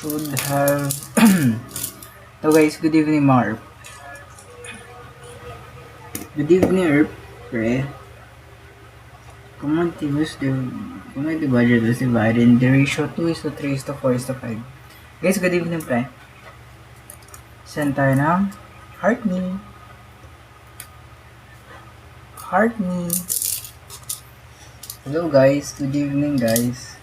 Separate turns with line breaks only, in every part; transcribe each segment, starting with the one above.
should have so guys, good evening mga Erp. Good evening Erp. Pre. Community budget was divided in the ratio 2 is to 3 is to 4 is to 5. Guys, good evening pre. Send tayo ng heart me. Heart me. Hello guys, good evening guys.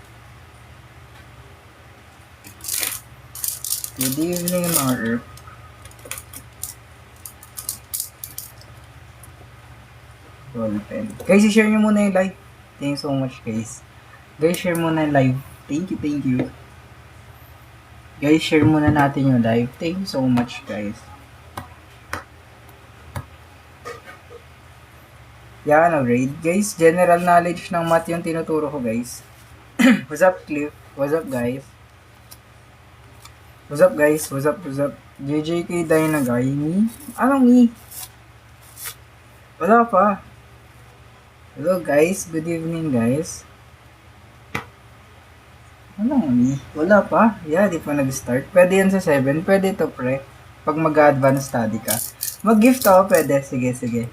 Good evening mga Erp. Guys, i-share nyo muna yung live. Thank you so much guys. Guys, share muna yung live. Thank you. Guys, share muna natin yung live. Thank you so much guys. Yan, grade. Guys, general knowledge ng math yung tinuturo ko guys. What's up Cliff? What's up guys? What's up guys? What's up? JJK Dynagay. Me? Anong me? Wala pa. Hello guys, good evening guys. Anong me? Wala pa. Yeah, di pa nag-start. Pwede yan sa 7. Pwede to pre. Pag mag-advance study ka. Mag-gift ako, pwede. Sige.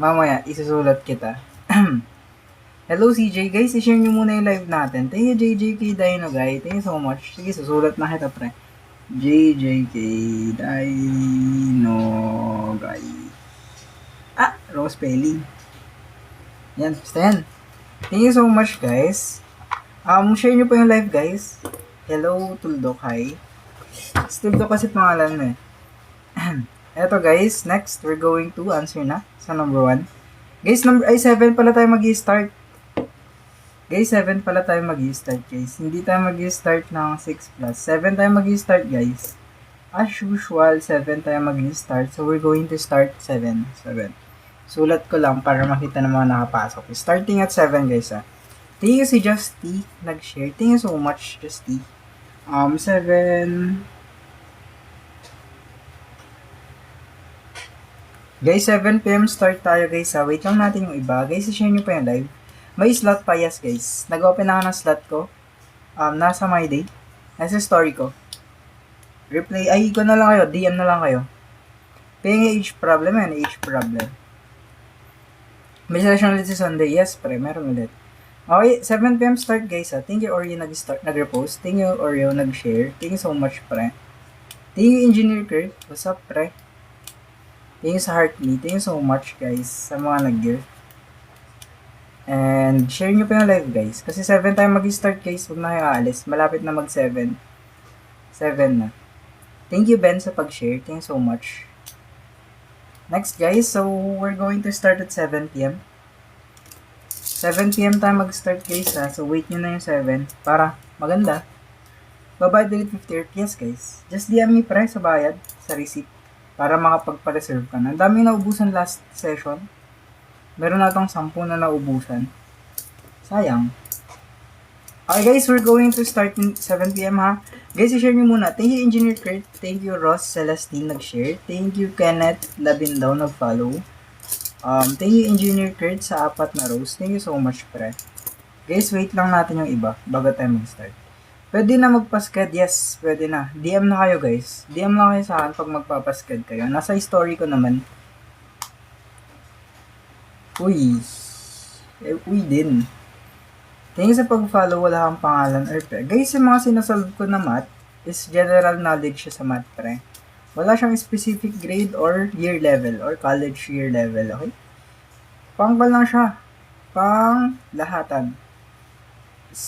Mamaya, isusulat kita. Hello CJ guys, i-share nyo muna yung live natin. Thank you JJK Dino guys. Thank you so much. Sige, susulat na kita pre. JJK Dino guys. Wrong spelling. Yan, basta yan. Thank you so much guys. Share nyo po yung live guys. Hello Tuldok, hi. Tuldok kasi pangalan mo eh. Eto guys, next we're going to answer na sa number 1. Guys, 7 pala tayo mag-i-start. Guys, 7 pala tayo mag-i-start guys. Hindi tayo mag-i-start ng 6 plus. 7 tayo mag-i-start guys. As usual, 7 tayo mag-i-start. So we're going to start 7. Sulat ko lang para makita ng mga nakapasok. Starting at 7 guys ah. Thank you si Justy nag-share. Thank you so much Justy. 7 Guys, 7 PM start tayo guys ha. Wait lang natin yung iba. Guys, i-share nyo pa yung live. May slot pa, yes guys. Nag-open na ako ng slot ko. Nasa my day. Nasa story ko. Replay, ko na lang kayo. DM na lang kayo. Paying age problem yan. Age problem. May session ulit si Sunday. Yes, pre. Meron ulit. Okay, 7 PM start guys ha. Thank you Oreo nag-repost. Thank you Oreo nag-share. Thank you so much pre. Thank you Engineer Kurt. What's up pre? Thank you sa heart me. Thank you so much guys sa mga nag-gift. And share nyo pa yung live guys. Kasi 7 tayo mag-start guys. Huwag na kayo aalis. Malapit na mag-7. 7 na. Thank you Ben sa pag-share. Thank you so much. Next guys. So we're going to start at 7 PM. 7 PM tayo mag-start guys ha. So wait nyo na yung 7. Para maganda. Babayad ulit 50 yes guys. Just DM me pre sa bayad. Sa receipt. Para makapagpa-reserve ka na. Ang dami na ubusan last session. Meron na itong 10 na naubusan. Sayang. Okay guys, we're going to start in 7 PM ha. Guys, i-share nyo muna. Thank you Engineer Kurt. Thank you Ross Celestine nag-share. Thank you Kenneth Labindaw nag-follow. Thank you Engineer Kurt sa 4 na rows. Thank you so much pre. Guys, wait lang natin yung iba bago tayo mag-start. Pwede na magpaskad? Yes, pwede na. DM na kayo guys. DM na kayo sa akin pag magpapaskad kayo. Nasa story ko naman. Uy din. Thank you sa pag-follow. Wala kang pangalan or pre. Guys, yung mga sinasolve ko na math is general knowledge siya sa math pre. Wala siyang specific grade or year level or college year level. Okay? Pang-bal lang siya. Pang lahatan.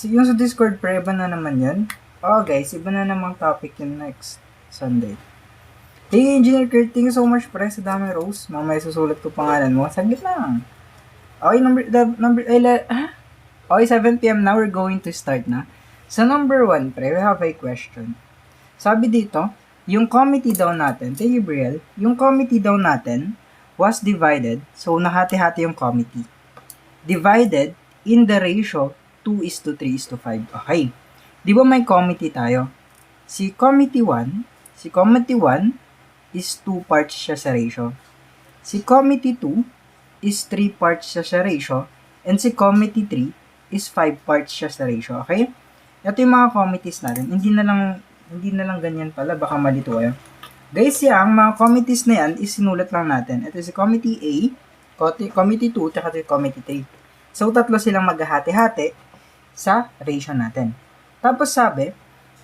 Yung sa Discord pre, iba na naman yan. Guys, iba na namang topic yung next Sunday. Thank you Engineer Kurt. Thank you so much pre sa dami Rose. Mamaya susulat ko pangalan mo. Saglit lang. Okay, Okay, 7 PM now. We're going to start na. Sa number 1, pre, we have a question. Sabi dito, yung committee daw natin, thank you, Brielle, yung committee daw natin was divided, so nahati-hati yung committee. Divided in the ratio 2 is to 3 is to 5. Okay. Di ba may committee tayo? Si committee 1 is 2 parts siya sa ratio. Si committee 2 is 3 parts siya sa ratio. And si committee 3 is 5 parts siya sa ratio. Okay? Ito yung mga committees natin. Hindi na lang ganyan pala. Baka malito kayo. Guys, ang mga committees na yan is sinulat lang natin. Ito si Committee A, Committee 2, tsaka ito yung Committee 3. So, tatlo silang maghahati-hati sa ratio natin. Tapos sabi,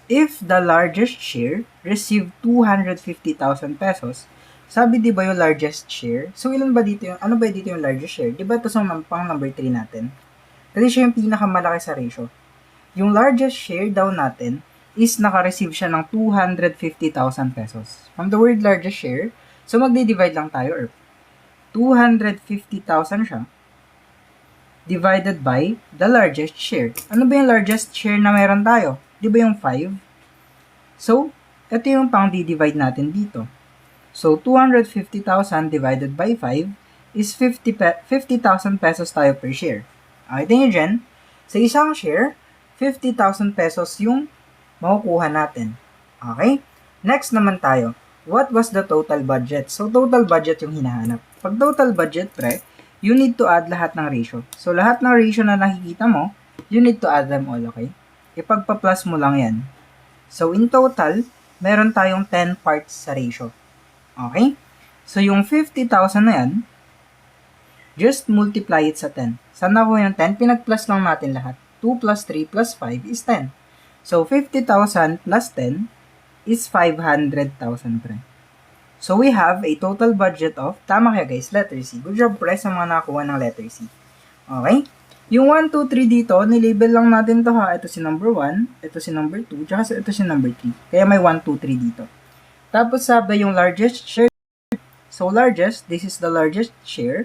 if the largest share received 250,000 pesos, sabi di ba yung largest share? So, ilan ba dito yung, ano ba dito yung largest share? Di ba ito sa pang number 3 natin? Kasi siya yung pinakamalaki sa ratio. Yung largest share daw natin is naka-receive siya ng 250,000 pesos. From the word largest share, so magdi-divide lang tayo, or 250,000 siya divided by the largest share. Ano ba yung largest share na meron tayo? Di ba yung 5? So, ito yung pang di-divide natin dito. So, 250,000 divided by 5 is 50,000 pesos tayo per share. Okay, tingin dyan, sa isang share, 50,000 pesos yung makukuha natin. Okay? Next naman tayo. What was the total budget? So, total budget yung hinahanap. Pag total budget, pre, you need to add lahat ng ratio. So, lahat ng ratio na nakikita mo, you need to add them all, okay? Ipagpa-plus mo lang yan. So, in total, meron tayong 10 parts sa ratio. Okay? So, yung 50,000 na yan, just multiply it sa 10. Saan nakuha yung 10? Pinag-plus lang natin lahat. 2 plus 3 plus 5 is 10. So, 50,000 plus 10 is 500,000, pre. So, we have a total budget of, tama kaya guys, letter C. Good job, pre, sa mga nakakuha ng letter C. Okay? Yung 1, 2, 3 dito, nilabel lang natin to ha. Ito si number 1, ito si number 2, tsaka ito si number 3. Kaya may 1, 2, 3 dito. Tapos sabi yung largest share. So, largest, this is the largest share,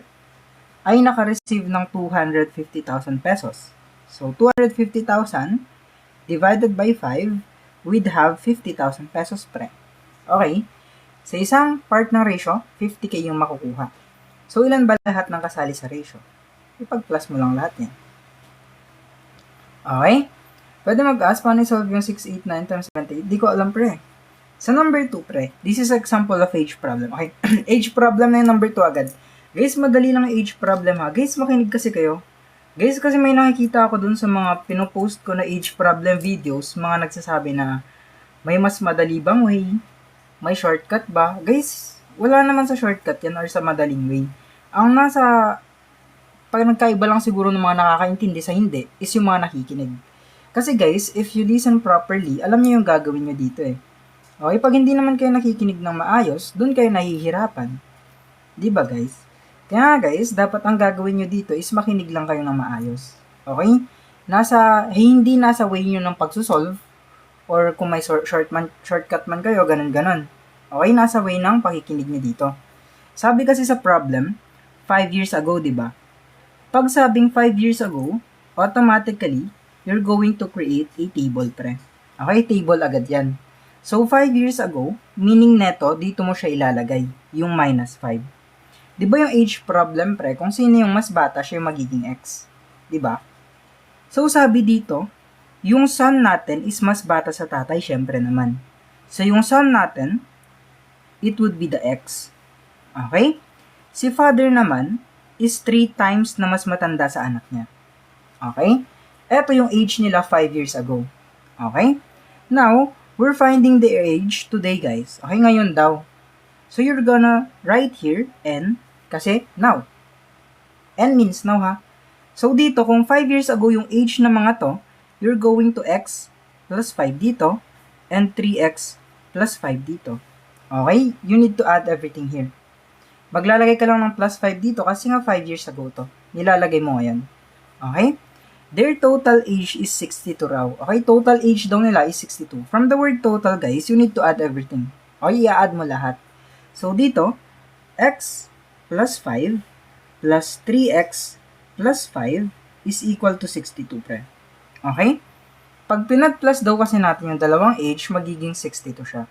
ay naka-receive ng 250,000 pesos. So, 250,000 divided by 5, we'd have 50,000 pesos, pre. Okay? Sa isang part ng ratio, 50k yung makukuha. So, ilan ba lahat ng kasali sa ratio? Ipag-plus mo lang lahat yan. Okay? Pwede mag-ask, paano i-solve yung 6, 8, 9 times 78? Di ko alam, pre. Sa number 2, pre, this is example of age problem. Okay? Age problem na yung number 2 agad. Guys, madali lang age problem ha. Guys, makinig kasi kayo. Guys, kasi may nakikita ako dun sa mga pinopost ko na age problem videos, mga nagsasabi na may mas madali bang way? May shortcut ba? Guys, wala naman sa shortcut yan or sa madaling way. Ang nasa, pag nagkaiba lang siguro ng mga nakakaintindi sa hindi, is yung mga nakikinig. Kasi guys, if you listen properly, alam niyo yung gagawin nyo dito eh. Okay, pag hindi naman kayo nakikinig ng maayos, dun kayo nahihirapan. Diba guys? Kaya guys, dapat ang gagawin nyo dito is makinig lang kayo ng maayos. Okay? Hindi nasa way nyo ng pagsusolve, or kung may shortcut man kayo, ganun-ganon. Okay, nasa way ng pakikinig nyo dito. Sabi kasi sa problem, 5 years ago, di ba? Pag sabing 5 years ago, automatically, you're going to create a table, pre. Okay, table agad yan. So, 5 years ago, meaning neto, dito mo siya ilalagay, yung minus 5. Di ba yung age problem, pre, kung sino yung mas bata, siya yung magiging x. Di ba? So, sabi dito, yung son natin is mas bata sa tatay, syempre naman. So, yung son natin, it would be the x. Okay? Si father naman is 3 times na mas matanda sa anak niya. Okay? Ito yung age nila 5 years ago. Okay? Now, we're finding the age today, guys. Okay, ngayon daw. So, you're gonna write here n, kasi now. N means now, ha? So, dito, kung 5 years ago yung age ng mga to, you're going to x plus 5 dito, and 3x plus 5 dito. Okay? You need to add everything here. Maglalagay ka lang ng plus 5 dito kasi nga 5 years ago to. Nilalagay mo ngayon. Okay? Their total age is 62 raw. Okay? Total age daw nila is 62. From the word total, guys, you need to add everything. Okay? I-add mo lahat. So, dito, x plus 5 plus 3x plus 5 is equal to 62, pre. Okay? Pag pinag-plus daw kasi natin yung dalawang age, magiging 62 siya.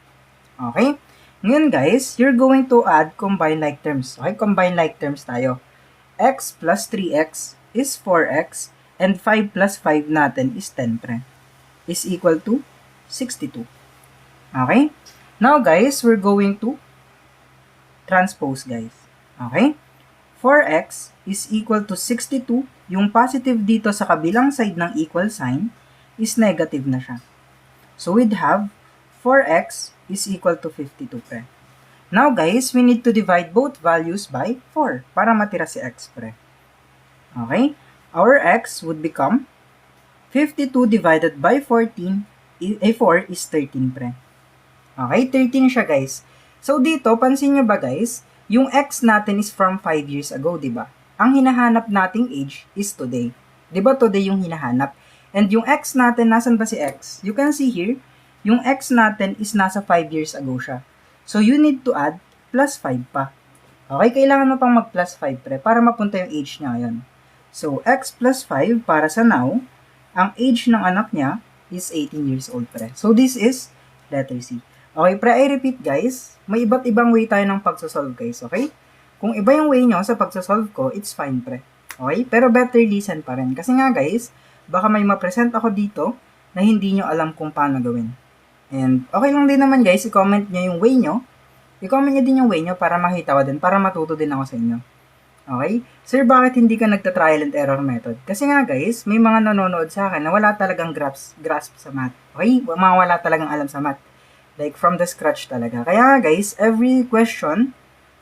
Okay? Ngayon guys, you're going to add combined like terms. Okay? Combined like terms tayo. X plus 3x is 4x and 5 plus 5 natin is 10, pre. Is equal to 62. Okay? Now guys, we're going to transpose, guys. Okay? 4x is equal to 62. Yung positive dito sa kabilang side ng equal sign, is negative na siya. So we'd have 4x is equal to 52 pre. Now guys, we need to divide both values by 4 para matira si x pre. Okay? Our x would become 52 divided by 14, 4 is 13 pre. Okay, 13 siya guys. So dito, pansin nyo ba guys, yung x natin is from 5 years ago, di ba? Ang hinahanap nating age is today. Di ba today yung hinahanap? And yung x natin, nasan ba si x? You can see here, yung x natin is nasa 5 years ago siya. So you need to add plus 5 pa. Okay, kailangan mo pang mag plus 5 pre, para mapunta yung age niya ngayon. So x plus 5 para sa now, ang age ng anak niya is 18 years old pre. So this is letter C. Okay, pre, I repeat guys, may iba't ibang way tayo ng pagsasolve guys, okay? Kung iba yung way nyo sa pagsasolve ko, it's fine pre. Okay? Pero better listen pa rin. Kasi nga guys, baka may ma-present ako dito na hindi nyo alam kung paano gawin. And okay lang din naman guys, i-comment nyo yung way nyo. I-comment nyo din yung way nyo para makita ko din, para matuto din ako sa inyo. Okay? Sir, bakit hindi ka nagta-trial and error method? Kasi nga guys, may mga nanonood sa akin na wala talagang grasp sa math. Okay? Mga wala talagang alam sa math. Like from the scratch talaga. Kaya guys, every question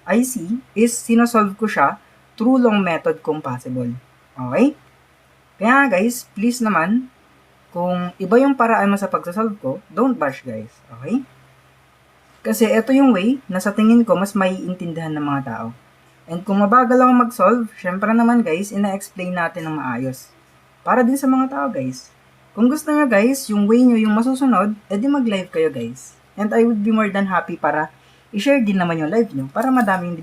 I see is sinosolve ko siya through long method kung possible. Okay? Kaya guys, please naman, kung iba yung paraan mo sa pagsasolve ko, don't bash guys. Okay? Kasi ito yung way na sa tingin ko mas maiintindihan ng mga tao. And kung mabagal ako mag-solve, syempre naman guys, ina-explain natin ng maayos. Para din sa mga tao guys. Kung gusto nyo guys, yung way nyo yung masusunod, edi mag-live kayo guys. And I would be more than happy para i-share din naman yung live nyo para madami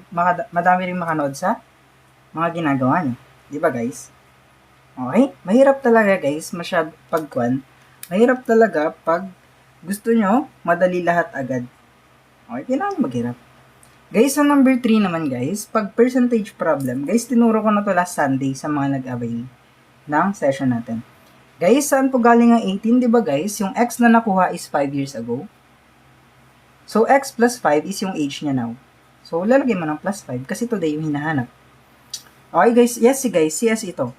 rin makanood sa mga ginagawa nyo. Diba guys? Okay? Mahirap talaga guys, mahirap talaga pag gusto nyo, madali lahat agad. Okay, kailangan maghirap. Guys, sa number 3 naman guys, pag percentage problem, guys, tinuro ko na to last Sunday sa mga nag-avail ng session natin. Guys, saan po galing ang 18? Diba guys, yung x na nakuha is 5 years ago. So, x plus 5 is yung age niya now. So, lalagay mo ng plus 5 kasi today yung hinahanap. Okay guys, yes ito.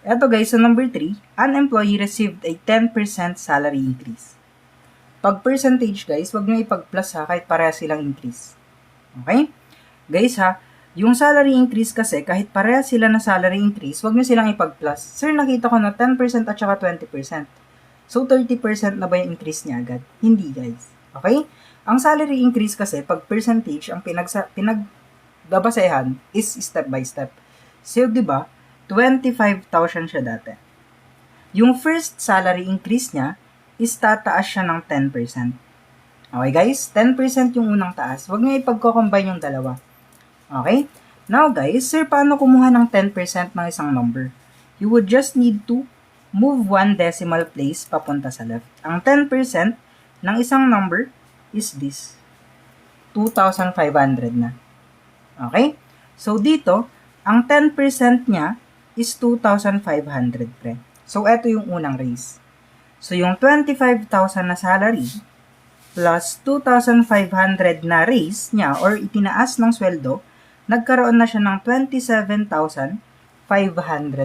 Ito guys, sa number 3, an employee received a 10% salary increase. Pag percentage guys, wag nyo ipag-plus ha, kahit pareha silang increase. Okay? Guys ha, yung salary increase kasi, kahit pareha sila na salary increase, wag nyo silang ipag-plus. Sir, nakita ko na 10% at saka 20%. So, 30% na ba yung increase niya agad? Hindi guys. Okay? Ang salary increase kasi, pag percentage, ang pinagbabasehan is step by step. So, di ba, 25,000 siya dati. Yung first salary increase niya is tataas siya ng 10%. Okay guys, 10% yung unang taas. Huwag niyo ipagko-combine yung dalawa. Okay? Now guys, sir, paano kumuha ng 10% ng isang number? You would just need to move one decimal place papunta sa left. Ang 10% ng isang number is this. 2,500 na. Okay? So dito, ang 10% niya is 2,500 pre. So ito yung unang raise. So yung 25,000 na salary plus 2,500 na raise niya or itinaas ng sweldo, nagkaroon na siya ng 27,500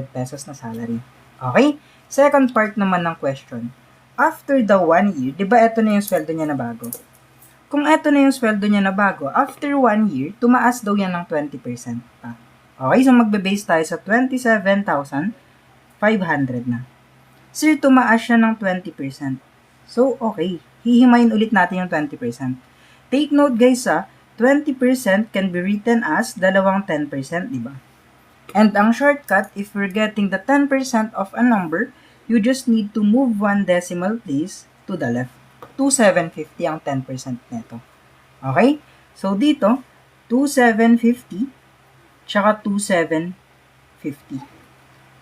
pesos na salary. Okay? Second part naman ng question. After the 1 year, di ba ito na yung sweldo niya na bago? Kung ito na yung sweldo niya na bago, after 1 year, tumaas daw yan ng 20% pa. Okay, so magbe-base tayo sa 27,500 na. Sir, tumaas siya ng 20%. So, okay. Hihimayin ulit natin yung 20%. Take note guys 20% can be written as dalawang 10%, di ba? And ang shortcut, if we're getting the 10% of a number, you just need to move one decimal place to the left. 2,750 ang 10% nito. Okay? So, dito, 2,750 tsaka 2,750.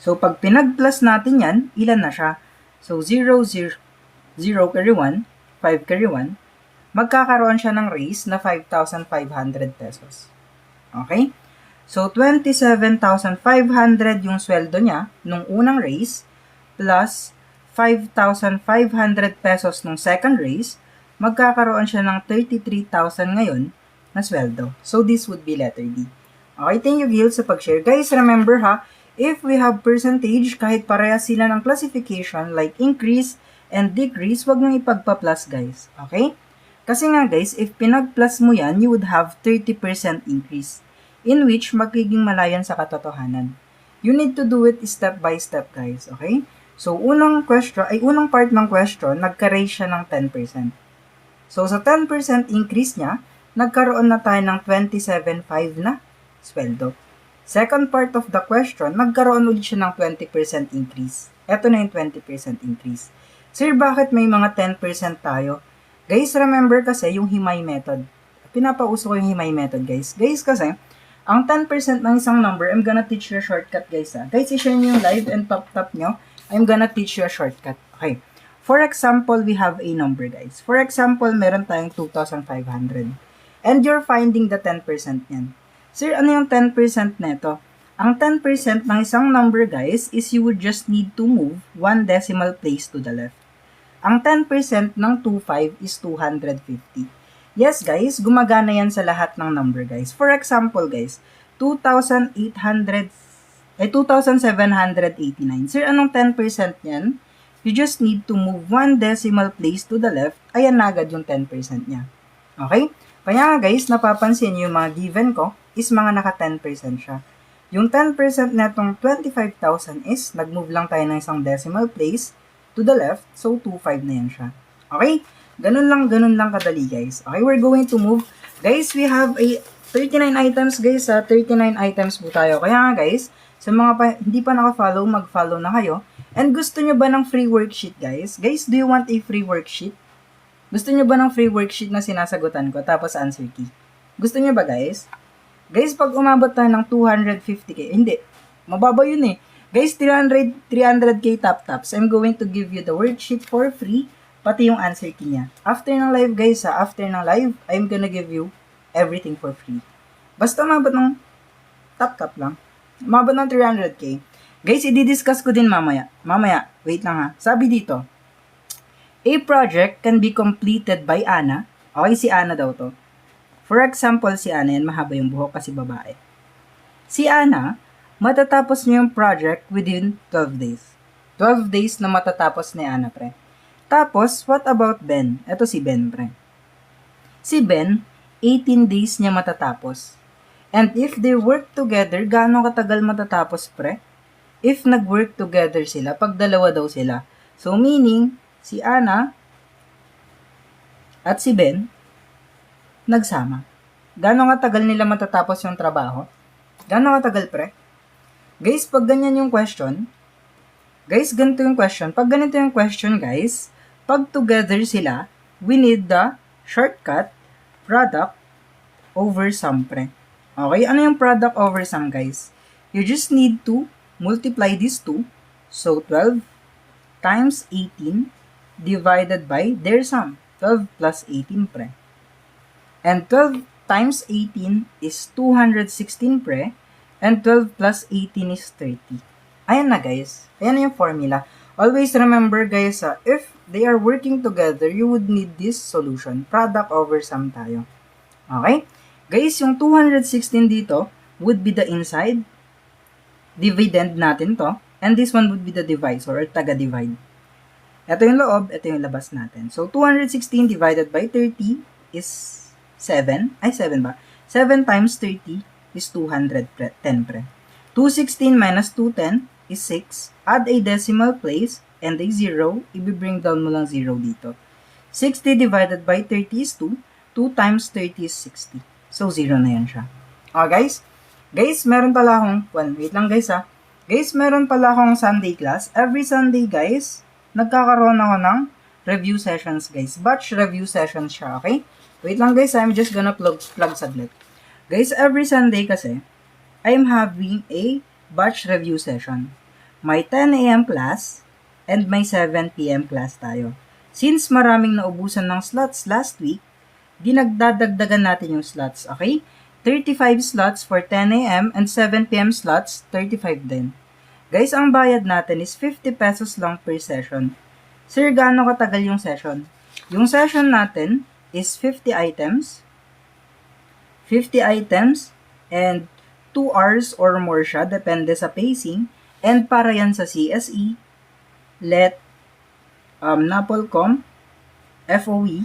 So, pag pinag-plus natin yan, ilan na siya? So, 0, 0, 0 carry 1, 5 carry 1, magkakaroon siya ng raise na 5,500 pesos. Okay? So, 27,500 yung sweldo niya nung unang raise, plus 5,500 pesos nung second raise, magkakaroon siya ng 33,000 ngayon na sweldo. So, this would be letter D. Okay, thank you Gil sa pag-share. Guys, remember if we have percentage, kahit pareha sila ng classification like increase, and decrease, wag nang ipagpa-plus guys. Okay? Kasi nga guys, if pinag-plus mo yan, you would have 30% increase, in which magiging malayan sa katotohanan. You need to do it step by step guys. Okay? So, unang part ng question, nagka-raise siya ng 10%. So, sa 10% increase niya, nagkaroon na tayo ng 27.5 na sweldo. Second part of the question, nagkaroon ulit siya ng 20% increase. Ito na yung 20% increase. Sir, bakit may mga 10% tayo? Guys, remember kasi yung Himay method. Pinapauso ko yung Himay method, guys. Guys, kasi, ang 10% ng isang number, I'm gonna teach you a shortcut, guys. Guys, i-share nyo yung live and tap nyo. I'm gonna teach you a shortcut. Okay. For example, we have a number, guys. For example, meron tayong 2,500. And you're finding the 10% niyan. Sir, ano yung 10% neto? Ang 10% ng isang number, guys, is you would just need to move one decimal place to the left. Ang 10% ng 25 is 250. Yes, guys, gumagana yan sa lahat ng number, guys. For example, guys, 2,789. Sir, anong 10% yan? You just need to move one decimal place to the left. Ayan na agad yung 10% niya. Okay? Kaya nga, guys, napapansin yung mga given ko is mga naka 10% siya. Yung 10% netong 25,000 is, nag-move lang tayo ng isang decimal place to the left, so 25 na yan siya. Okay? Ganun lang kadali, guys. Okay, we're going to move. Guys, we have a 39 items, guys. 39 items po tayo. Kaya nga, guys, sa mga hindi pa naka-follow, mag-follow na kayo. And gusto nyo ba ng free worksheet, guys? Guys, do you want a free worksheet? Gusto nyo ba ng free worksheet na sinasagutan ko, tapos answer key? Gusto nyo ba, guys? Guys, pag umabot tayo ng 250k, hindi, mababa yun eh. Guys, 300k tap-taps. I'm going to give you the worksheet for free, pati yung answer key niya. After ng live, guys, after ng live, I'm gonna give you everything for free. Basta umabot ng tap-tap lang. Umabot ng 300k. Guys, i-discuss ko din mamaya. Wait lang ha. Sabi dito, a project can be completed by Ana. Okay, si Ana daw to. For example, si Ana, yan mahaba yung buhok kasi babae. Si Ana, matatapos niya yung project within 12 days. 12 days na matatapos ni Ana, pre. Tapos, what about Ben? Ito si Ben, pre. Si Ben, 18 days niya matatapos. And if they work together, gaano katagal matatapos, pre? If nag-work together sila, pag dalawa daw sila. So, meaning, si Ana at si Ben, nagsama. Gaano katagal nila matatapos yung trabaho? Gaano katagal, pre? Guys, pag ganyan yung question, guys, ganito yung question. Pag ganito yung question, guys, pag together sila, we need the shortcut product over sum, pre. Okay, ano yung product over sum, guys? You just need to multiply these two. So, 12 times 18 divided by their sum. 12 plus 18, pre. And 12 times 18 is 216, pre. And 12 plus 18 is 30. Ayan na, guys. Ayan na yung formula. Always remember, guys, if they are working together, you would need this solution. Product over sum tayo. Okay? Guys, yung 216 dito would be the inside. Dividend natin to. And this one would be the divisor or taga-divide. Ito yung loob, ito yung labas natin. So, 216 divided by 30 is 7. Ay, 7 ba? 7 times 30 is 210, pre. 216 minus 210 is 6. Add a decimal place and a 0. I-bring down mo lang 0 dito. 60 divided by 30 is 2. 2 times 30 is 60. So, 0 na yan siya. Guys. Guys, meron pala akong, wait lang guys Guys, meron pala akong Sunday class. Every Sunday, guys, nagkakaroon ako ng review sessions, guys. Batch review sessions siya, okay? Wait lang guys, I'm just gonna plug saglit. Guys, every Sunday kasi, I'm having a batch review session. May 10 a.m. class and may 7 p.m. class tayo. Since maraming naubusan ng slots last week, dinagdadagdagan natin yung slots, okay? 35 slots for 10 a.m. and 7 p.m. slots, 35 din. Guys, ang bayad natin is 50 pesos lang per session. Sir, gaano katagal yung session? Yung session natin is 50 items. 50 items and 2 hours or more siya, depende sa pacing. And para yan sa CSE, LET, NAPOLCOM, FOE,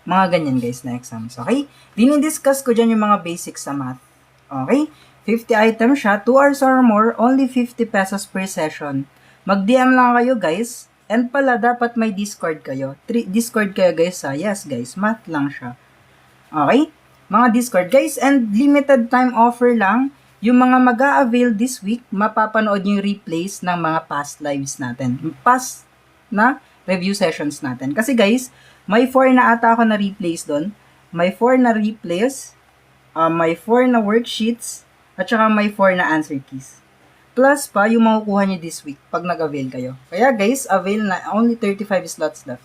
mga ganyan guys na exams. Okay? Dinidiscuss ko dyan yung mga basics sa math. Okay? 50 items siya, 2 hours or more, only 50 pesos per session. Mag-DM lang kayo guys. And pala, dapat may Discord kayo. Discord kayo guys ha. Yes guys, math lang siya. Okay? Mga Discord guys, and limited time offer lang. Yung mga mag-a-avail this week, mapapanood yung replays ng mga past lives natin. Past na review sessions natin. Kasi guys, may 4 na ata ako na replays doon. May 4 na replays, may 4 na worksheets, at saka may 4 na answer keys. Plus pa, yung makukuha nyo this week pag nag-avail kayo. Kaya guys, avail na. Only 35 slots left.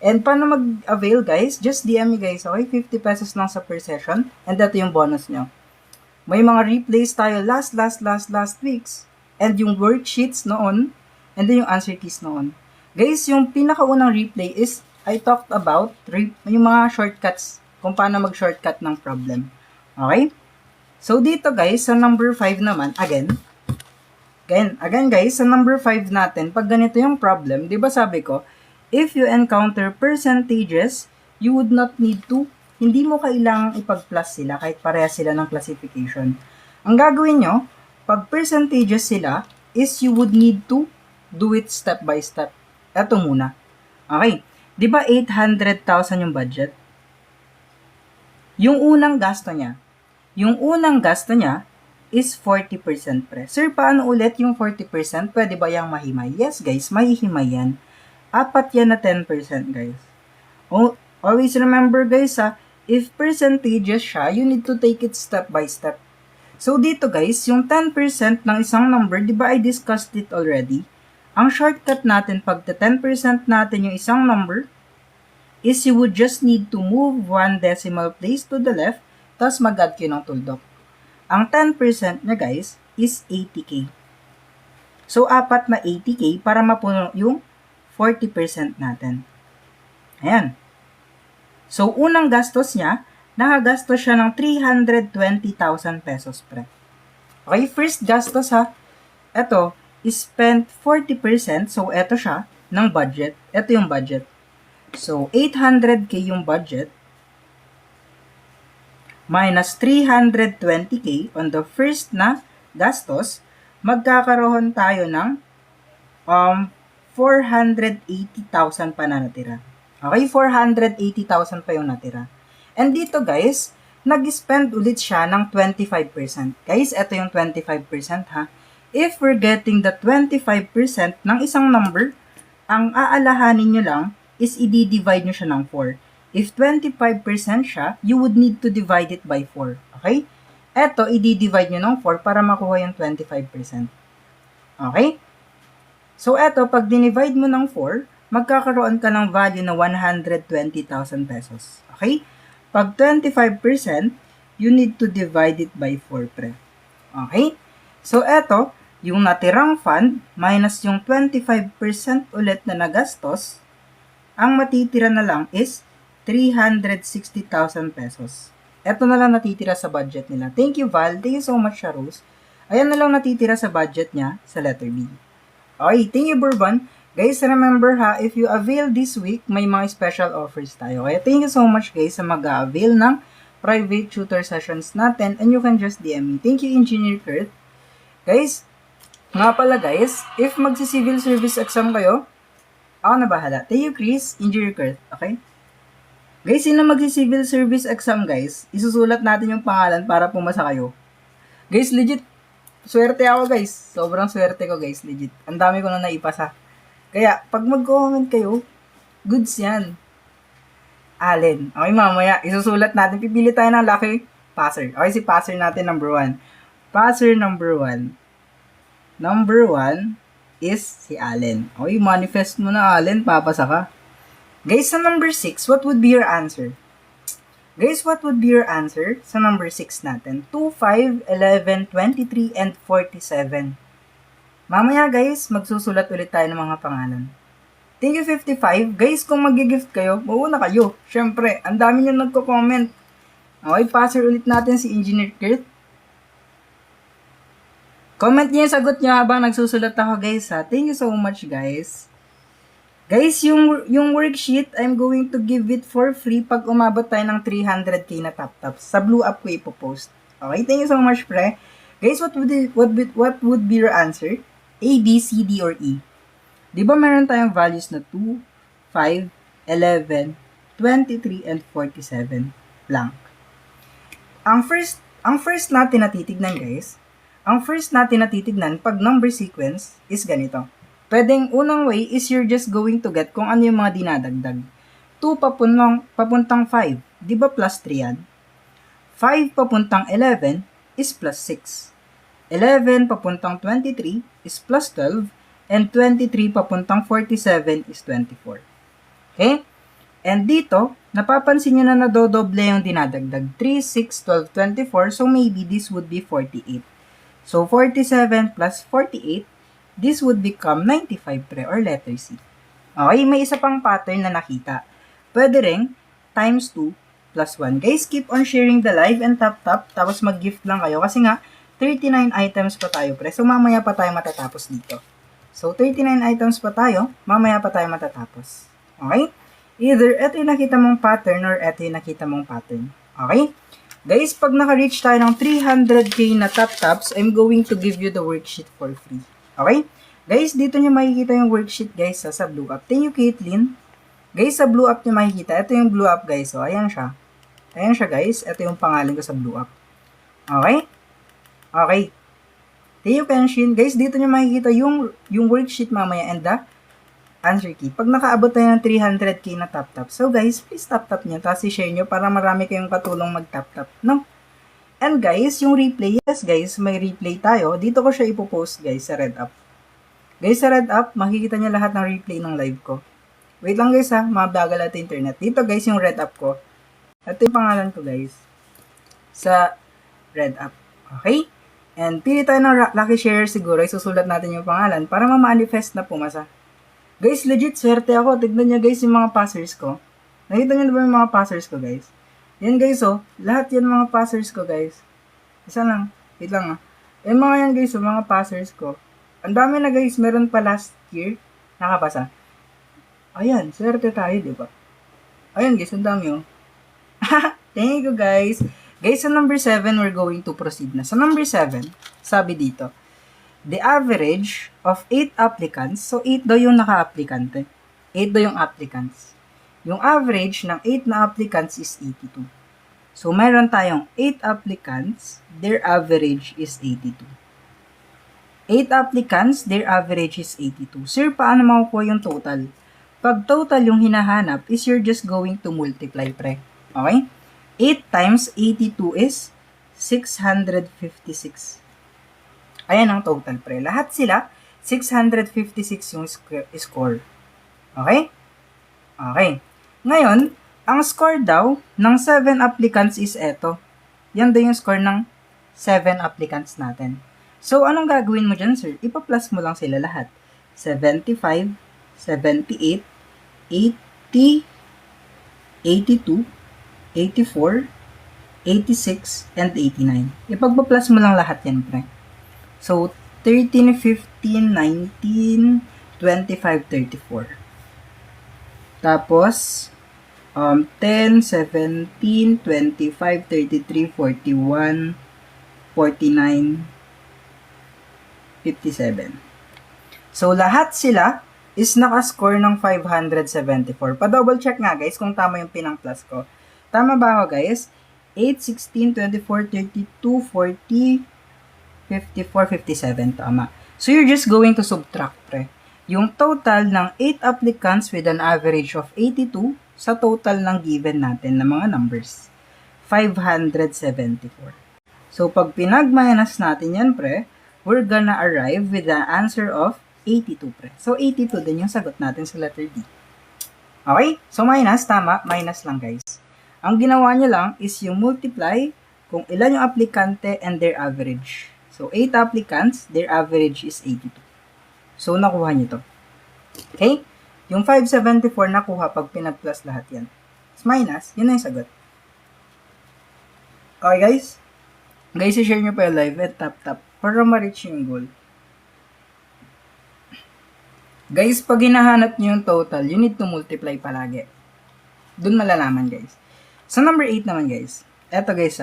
And paano mag-avail guys? Just DM me guys, okay? 50 pesos lang sa per session. And ito yung bonus nyo. May mga replays tayo last weeks. And yung worksheets noon. And then yung answer keys noon. Guys, yung pinakaunang replay is I talked about yung mga shortcuts. Kung paano mag-shortcut ng problem. Okay? So dito guys, sa number 5 naman, again guys, sa number 5 natin, pag ganito yung problem, di ba sabi ko, if you encounter percentages, you would not need to, hindi mo kailangang ipag-plus sila kahit pareha sila ng classification. Ang gagawin nyo, pag percentages sila, is you would need to do it step by step. Ito muna. Okay. Di ba 800,000 yung budget? Yung unang gasto niya is 40% pre. Sir, paano ulit yung 40%? Pwede ba yung mahimay? Yes guys, mahihimay yan. Apat yan na 10% guys. Always remember guys if percentages siya, you need to take it step by step. So dito guys, yung 10% ng isang number, di ba I discussed it already? Ang shortcut natin pag 10% natin yung isang number is you would just need to move one decimal place to the left, tapos mag-add kayo ng tuldok. Ang 10% niya guys is 80k. So, apat na 80k para mapuno yung 40% natin. Ayan. So, unang gastos niya, nakagastos siya ng 320,000 pesos pre. Okay, first gastos Ito, spent 40%. So, ito siya ng budget. Ito yung budget. So, 800k yung budget. Minus 320k on the first na gastos, magkakaroon tayo ng 480,000 pa na natira. Okay, 480,000 pa yung natira. And dito guys, nag-spend ulit siya ng 25%. Guys, ito yung 25% ha. If we're getting the 25% ng isang number, ang aalahanin nyo lang is i-divide nyo siya ng 4. If 25% siya, you would need to divide it by 4. Okay? Eto, i-divide nyo ng 4 para makuha yung 25%. Okay? So, eto, pag dinivide mo ng 4, magkakaroon ka ng value na 120,000 pesos. Okay? Pag 25%, you need to divide it by 4, pre. Okay? So, eto, yung natirang fund, minus yung 25% ulit na nagastos, ang matitira na lang is 360,000 pesos. Ito na lang natitira sa budget nila. Thank you, Val. Thank you so much, Charles. Ayan na lang natitira sa budget niya sa letter B. Okay, thank you, Bourbon. Guys, remember if you avail this week, may mga special offers tayo. Kaya thank you so much, guys, sa mag-avail ng private tutor sessions natin, and you can just DM me. Thank you, Engineer Kurt. Guys, nga pala guys, if magsi-civil service exam kayo, ako na bahala. Thank you, Chris, Engineer Kurt. Okay? Guys, sino magsi-civil service exam, guys? Isusulat natin yung pangalan para pumasa kayo. Guys, legit, swerte ako, guys. Sobrang swerte ko, guys, legit. Ang dami ko na naipasa. Kaya, pag mag-comment kayo, goods yan. Allen. Okay, mamaya, isusulat natin. Pipili tayo ng lucky passer. Okay, si passer natin, number 1. Passer number 1. Number 1 is si Allen. Okay, manifest mo na, Allen. Papasa ka. Guys, sa number 6, what would be your answer? Guys, what would be your answer sa number 6 natin? 2, 5, 11, 23, and 47. Mamaya guys, magsusulat ulit tayo ng mga pangalan. Thank you 55. Guys, kung mag-gift kayo, mauna kayo. Siyempre, ang dami nyo nagko-comment. Okay, passer ulit natin si Engineer Kurt. Comment niyo yung sagot niyo habang nagsusulat ako guys ha. Thank you so much guys. Guys, yung worksheet, I'm going to give it for free pag umabot tayo ng 300k na tap-taps. Sa Blue Up ko ipopost. Okay, thank you so much, pre. Guys, what would be your answer? A, B, C, D, or E? Di ba meron tayong values na 2, 5, 11, 23, and 47 blank. Ang first natin na titignan, guys, pag number sequence is ganito. Pwedeng unang way is you're just going to get kung ano yung mga dinadagdag. 2 papuntang 5, di ba plus 3 yan? 5 papuntang 11 is plus 6. 11 papuntang 23 is plus 12. And 23 papuntang 47 is 24. Okay? And dito, napapansin nyo na nadodoble yung dinadagdag. 3, 6, 12, 24. So maybe this would be 48. So 47 plus 48, this would become 95 pre, or letter C. Okay, may isa pang pattern na nakita. Pwede ring times 2 plus 1. Guys, keep on sharing the live and tap, tapos mag-gift lang kayo. Kasi nga, 39 items pa tayo pre. So mamaya pa tayo matatapos dito. So 39 items pa tayo, mamaya pa tayo matatapos. Okay? Either ito yung nakita mong pattern or ito yung nakita mong pattern. Okay? Guys, pag naka-reach tayo ng 300k na tap-taps, I'm going to give you the worksheet for free. Okay? Guys, dito nyo makikita yung worksheet, guys, sa Blue Up. Thank you, Caitlin. Guys, sa Blue Up nyo makikita. Ito yung Blue Up, guys. So, ayan siya. Ayan siya, guys. Ito yung pangalan ko sa Blue Up. Okay? Okay. Thank you, Kenshin. Guys, dito nyo makikita yung worksheet mamaya and the answer key. Pag nakaabot tayo ng 300k na tap-tap. So guys, please tap-tap nyo. Tapos i-share nyo para marami kayong katulong mag-tap-tap. No? And guys, yung replay. Yes guys, may replay tayo. Dito ko siya ipopost guys sa Red Up. Guys, sa Red Up, makikita nyo lahat ng replay ng live ko. Wait lang guys ha, mabagal at internet. Dito guys, yung Red Up ko. Ito yung pangalan ko guys. Sa Red Up. Okay? And pili tayo ng lucky share siguro. Isusulat natin yung pangalan para ma-manifest na pumasa. Guys, legit, swerte ako. Tignan nyo guys yung mga passers ko. Nakita nyo na ba yung mga passers ko guys? Yan guys oh. Lahat yan mga passers ko guys. Isa lang. Wait lang ah. Yung mga yan guys, yung mga passers ko. Ang dami na guys. Meron pa last year. Nakapasa. Ayan, swerte tayo, di ba? Ayan guys, ang dami oh. Thank you guys. Guys, sa number 7, we're going to proceed na. Sa number 7, sabi dito, the average of 8 applicants, so 8 daw yung naka-applicante. 8 daw yung applicants. Yung average ng 8 na applicants is 82. So, meron tayong 8 applicants, their average is 82. 8 applicants, their average is 82. Sir, paano makukuha yung total? Pag total yung hinahanap is you're just going to multiply, pre. Okay? 8 times 82 is 656. Ayan ang total, pre. Lahat sila, 656 yung score. Okay? Okay. Ngayon, ang score daw ng 7 applicants is eto. Yan daw yung score ng 7 applicants natin. So, anong gagawin mo dyan, sir? Ipa-plus mo lang sila lahat. 75, 78, 80, 82, 84, 86, and 89. Ipagpa-plus mo lang lahat yan, pre. So, 13, 15, 19, 25, 34. Tapos, 10, 17, 25, 33, 41, 49, 57. So, lahat sila is nakascore ng 574. Pa-double check nga guys kung tama yung pinang-plus ko. Tama ba ako guys? 8, 16, 24, 32, 40, 54, 57. Tama. So, you're just going to subtract, pre. Yung total ng 8 applicants with an average of 82 sa total ng given natin na mga numbers. 574. So, pag pinag-minus natin yan, pre, we're gonna arrive with the answer of 82, pre. So, 82 din yung sagot natin sa letter D. Okay? So, minus, tama. Minus lang, guys. Ang ginawa nyo lang is yung multiply kung ilan yung aplikante and their average. So, 8 applicants, their average is 82. So, nakuha nyo to. Okay? Yung 574 nakuha pag pinag-plus lahat yan. Minus, yun na yung sagot. Okay, guys? Guys, i-share nyo pa yung live at tap-tap para ma-reach yung goal. Guys, pag hinahanap nyo yung total, you need to multiply palagi. Doon malalaman, guys. Sa number 8 naman, guys. Eto, guys,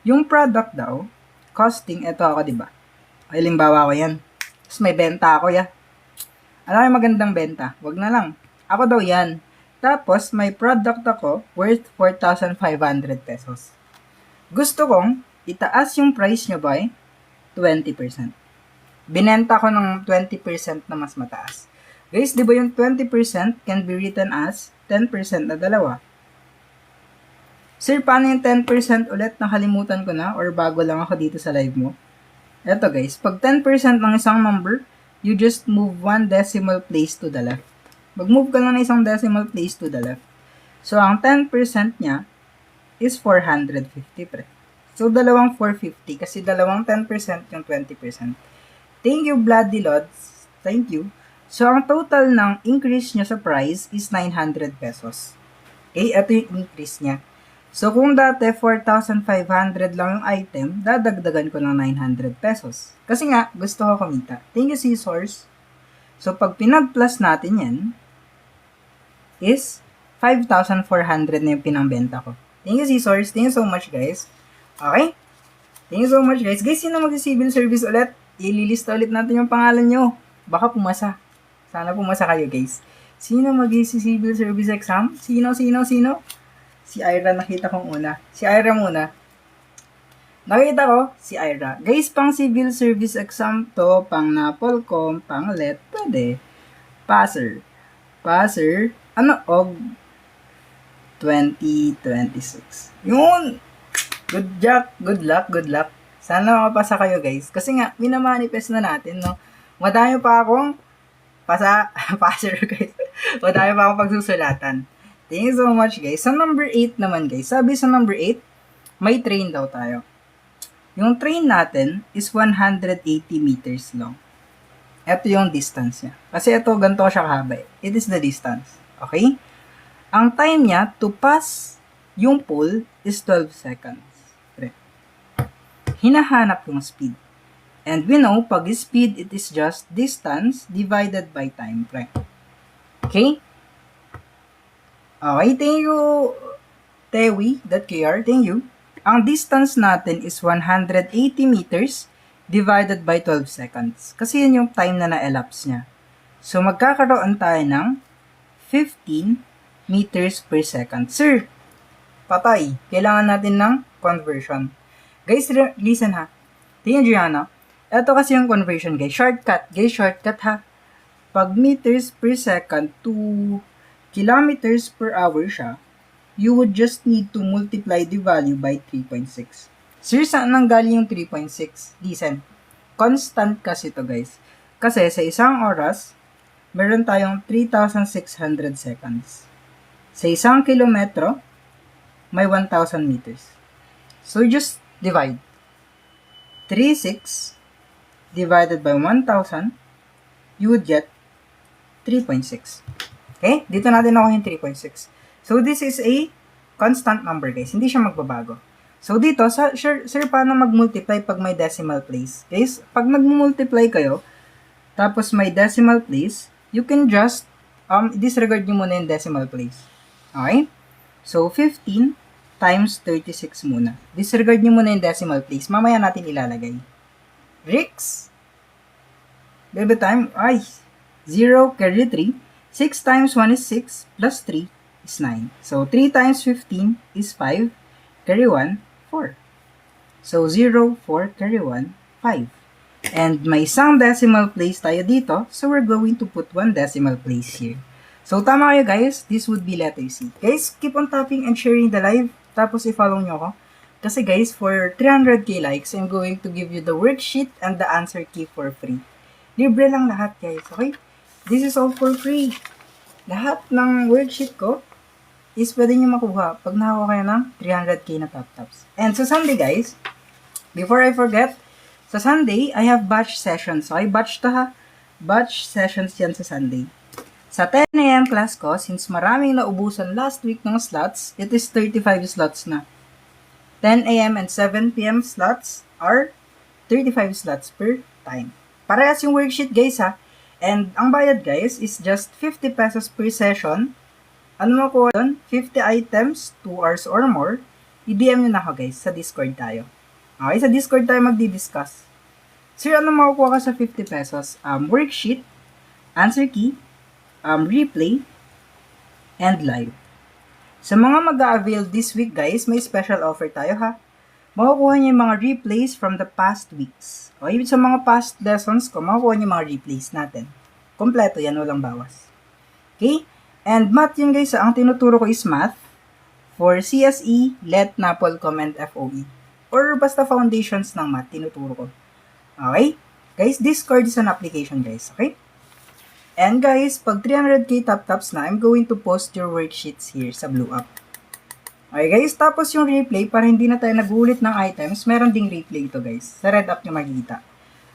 yung product daw, costing, eto ako, diba? Ay, limbawa ko yan. Tapos may benta ako, Alam mo magandang benta. Wag na lang. Ako daw yan. Tapos, may product ako worth 4,500 pesos. Gusto kong itaas yung price nyo by 20%. Binenta ko ng 20% na mas mataas. Guys, di ba yung 20% can be written as 10% na dalawa? Sir, paano yung 10% ulit? Nakalimutan ko na or bago lang ako dito sa live mo. Eto guys, pag 10% ng isang number, you just move one decimal place to the left. Mag-move ka lang ng isang decimal place to the left. So, ang 10% niya is 450 pre. So, dalawang 450 kasi dalawang 10% yung 20%. Thank you, Bloody Lods. Thank you. So, ang total ng increase niya sa price is 900 pesos. Okay, ito yung increase niya. So, kung dati 4,500 lang yung item, dadagdagan ko ng 900 pesos. Kasi nga, gusto ko kumita. Thank you, Scissors. So, pag pinag-plus natin yan, is 5,400 na yung pinambenta ko. Thank you, Scissors. Thank you so much, guys. Okay? Thank you so much, guys. Guys, sino mag-civil service ulit? Ililista ulit natin yung pangalan nyo. Baka pumasa. Sana pumasa kayo, guys. Sino mag-civil service exam? Sino? Si Ira nakita kong una. Si Ira muna. Nakita ko, si Ira. Guys, pang civil service exam to, pang Napolcom, pang LET, pwede. Passer. Og 2026. Yun! Good luck. Sana makapasa kayo, guys. Kasi nga, minamanifest na natin, no? Madami pa akong passer, guys. Madami pa akong pagsusulatan. Thank you so much, guys. Sa number 8 naman, guys. Sabi sa number 8, may train daw tayo. Yung train natin is 180 meters long. Ito yung distance niya. Kasi ito, ganito siya kahaba. It is the distance. Okay? Ang time niya to pass yung pole is 12 seconds. Hinahanap yung speed. And we know, pag speed, it is just distance divided by time. Okay? Okay, thank you, Tewi.kr. Thank you. Ang distance natin is 180 meters divided by 12 seconds. Kasi yun yung time na na-elapse niya. So, magkakaroon tayo ng 15 meters per second. Sir, patay. Kailangan natin ng conversion. Guys, listen ha. Tingnan nyo yan ha. Ito kasi yung conversion, guys. Shortcut. Guys, shortcut ha. Pag meters per second to kilometers per hour siya, you would just need to multiply the value by 3.6. Sir, saan nanggaling yung 3.6? Listen, constant kasi to guys. Kasi sa isang oras, meron tayong 3,600 seconds. Sa isang kilometro, may 1,000 meters. So, just divide. 3,600 divided by 1,000, you would get 3.6. Okay? Dito natin nakuha yung 3.6. So, this is a constant number, guys. Hindi siya magbabago. So, dito, sir, paano mag-multiply pag may decimal place? Guys, pag nag-multiply kayo, tapos may decimal place, you can just disregard nyo muna yung decimal place. Okay? So, 15 times 36 muna. Disregard nyo muna yung decimal place. Mamaya natin ilalagay. Rix. Baby time. 0 carry 3. 6 times 1 is 6, plus 3 is 9. So, 3 times 15 is 5, carry 1, 4. So, 0, 4, carry 1, 5. And may isang decimal place tayo dito, so we're going to put one decimal place here. So, tama kayo guys, this would be letter C. Guys, keep on tapping and sharing the live, tapos i-follow nyo ako. Kasi guys, for 300k likes, I'm going to give you the worksheet and the answer key for free. Libre lang lahat guys, okay? This is all for free. Lahat ng worksheet ko is pwede nyo makuha pag nakakuha kayo ng 300k na top tops. And sa Sunday guys, before I forget, sa Sunday, I have batch sessions. Okay, batch to ha. Batch sessions yan sa Sunday. Sa 10 a.m. class ko, since maraming naubusan last week ng slots, it is 35 slots na. 10 a.m. and 7 p.m. slots are 35 slots per time. Parehas yung worksheet guys ha. And ang bayad guys is just 50 pesos per session. Ano mo ko doon? 50 items, 2 hours or more. I-DM nyo na ako guys, sa Discord tayo. Okay, sa Discord tayo magdi-discuss. Sir, ano makukuha ka sa 50 pesos? Worksheet, answer key, replay, and live. Sa mga mag-a-avail this week guys, may special offer tayo ha. Makukuha niyo yung mga replays from the past weeks. Okay, sa mga past lessons ko, makukuha niyo yung mga replays natin. Kompleto yan, walang bawas. Okay? And math yun guys, ang tinuturo ko is math for CSE, LET, NAPOL, COMENT, FOE. Or basta foundations ng math, tinuturo ko. Okay? Guys, Discord is an application guys. Okay? And guys, pag 300k top-tops na, I'm going to post your worksheets here sa Blue Up. Okay guys, tapos yung replay, para hindi na tayo nagulit ng items, meron ding replay ito guys. Sa Red Up nyo makikita.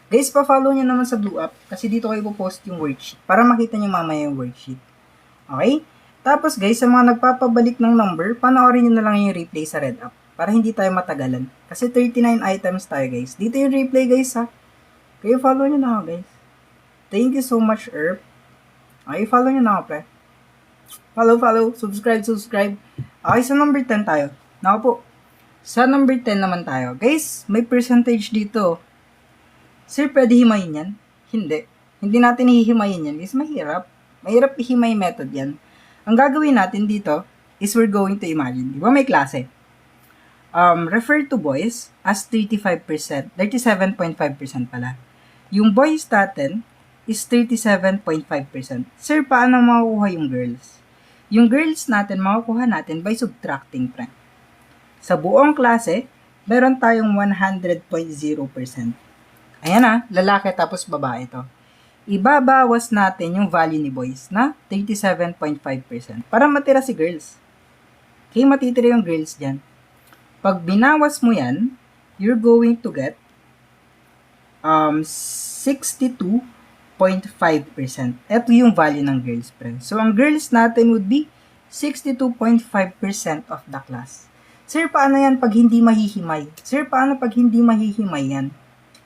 Guys, pa-follow nyo naman sa Blue Up, kasi dito kayo po-post yung worksheet, para makita nyo mamaya yung worksheet. Okay? Tapos guys, sa mga nagpapabalik ng number, panoorin nyo na lang yung replay sa Red Up, para hindi tayo matagalan. Kasi 39 items tayo guys. Dito yung replay guys ha. Kayo follow nyo na ako guys. Thank you so much, Erp. Okay, follow nyo na ako pre. Follow, subscribe. Okay, sa number 10 tayo. Nako po. Sa number 10 naman tayo. Guys, may percentage dito. Sir, pwede himayin yan? Hindi. Hindi natin hihimayin yan. Guys, mahirap. Mahirap ihimay method yan. Ang gagawin natin dito is we're going to imagine. Di ba may klase? Refer to boys as 35%. 37.5% pala. Yung boys natin is 37.5%. Sir, paano makukuha yung girls? Yung girls natin, makukuha natin by subtracting, pre. Sa buong klase, meron tayong 100.0%. Ayan na, lalaki tapos babae ito. Ibabawas natin yung value ni boys na 37.5% para matira si girls. Okay, matitira yung girls dyan. Pag binawas mo yan, you're going to get 62.5%. Ito yung value ng girls, friend. So, ang girls natin would be 62.5% of the class. Sir, paano yan pag hindi mahihimay? Sir, paano pag hindi mahihimay yan?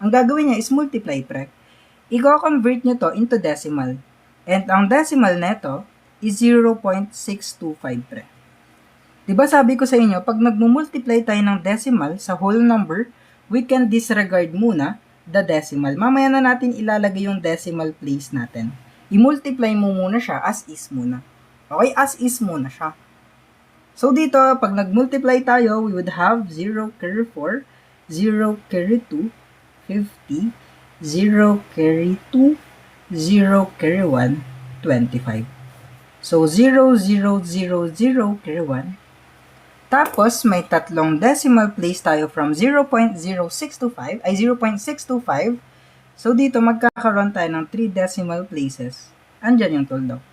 Ang gagawin niya is multiply, pre. I-convert nyo to into decimal. And ang decimal neto is 0.625, pre. Diba sabi ko sa inyo, pag nagmumultiply tayo ng decimal sa whole number, we can disregard muna the decimal. Mamaya na natin ilalagay yung decimal place natin. I-multiply mo muna siya as is muna. Okay, as is muna siya. So dito, pag nag-multiply tayo, we would have 0 carry 4, 0 carry 2, 50, 0 carry 2, 0 carry 1, 25. So 0, 0, 0, 0 carry 1. Tapos, may tatlong decimal place tayo from 0.0625, ay 0.625. So, dito magkakaroon tayo ng 3 decimal places. Andyan yung tuldok.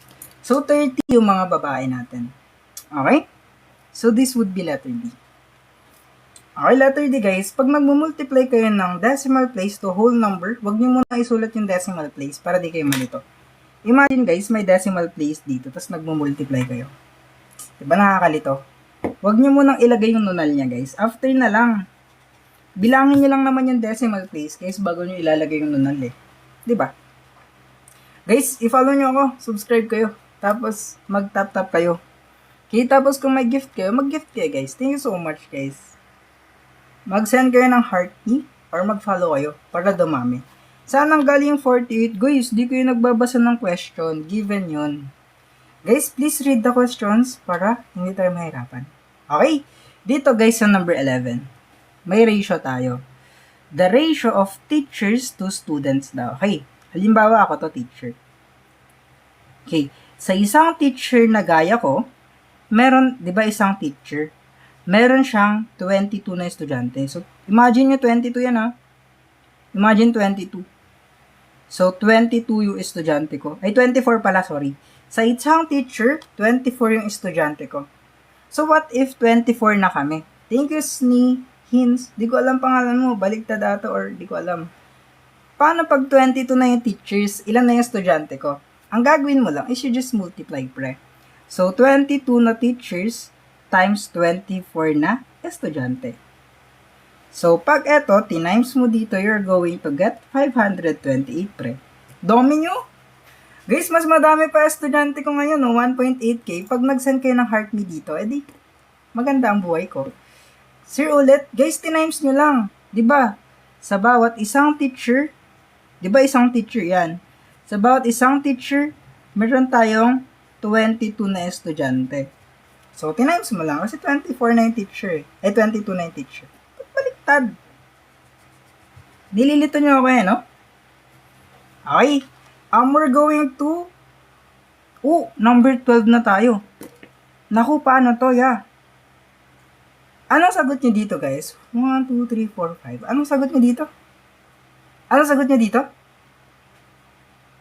So, 30 yung mga babae natin. Okay? So, this would be letter D. Okay, letter D guys. Pag nagmumultiply kayo ng decimal place to whole number, wag nyo muna isulat yung decimal place para di kayo malito. Imagine guys, may decimal place dito, tapos nagmumultiply kayo. Diba nakakalito? Huwag nyo munang ilagay yung nunal niya, guys. After na lang. Bilangin nyo lang naman yung decimal place, guys, bago nyo ilalagay yung nunal, eh. Diba? Guys, i-follow nyo ako. Subscribe kayo. Tapos, mag-tap-tap kayo. Okay, tapos kung may gift kayo, mag-gift kayo, guys. Thank you so much, guys. Mag-send kayo ng heart key or mag-follow kayo para dumami. Saan ang galing yung 48? Guys, di kayo nagbabasa ng question. Given yun. Guys, please read the questions para hindi tayo mahirapan. Okay? Dito guys sa number 11, may ratio tayo. The ratio of teachers to students daw. Okay, halimbawa ako to teacher. Okay, sa isang teacher na gaya ko, meron, di ba isang teacher, meron siyang 22 na estudyante. So, imagine nyo 22 yan ha. Imagine 22. So, 22 yung estudyante ko. Ay, 24 pala, sorry. Sa isang teacher, 24 yung estudyante ko. So, what if 24 na kami? Thank you, Sni Hins. Di ko alam pangalan mo. Baligtad ata or di ko alam. Paano pag 22 na yung teachers, ilan na yung estudyante ko? Ang gagawin mo lang is you just multiply, pre. So, 22 na teachers times 24 na estudyante. So, pag eto, tinimes mo dito, you're going to get 528, pre. Dami nyo? Guys, mas madami pa estudyante ko ngayon, no? 1.8K. Pag nag-send kayo ng heart me dito, edi, maganda ang buhay ko. Sir, ulit, guys, tinimes nyo lang. 'Di ba? Sa bawat isang teacher, 'di ba isang teacher yan? Sa bawat isang teacher, meron tayong 22 na estudyante. So, tinimes mo lang. Kasi 24 na yung teacher. 22 na yung teacher. Baliktad. Nililito nyo ako no? Okay. We're going to... number 12 na tayo. Naku, paano to, Anong sagot nyo dito, guys? 1, 2, 3, 4, 5. Anong sagot nyo dito? Anong sagot nyo dito?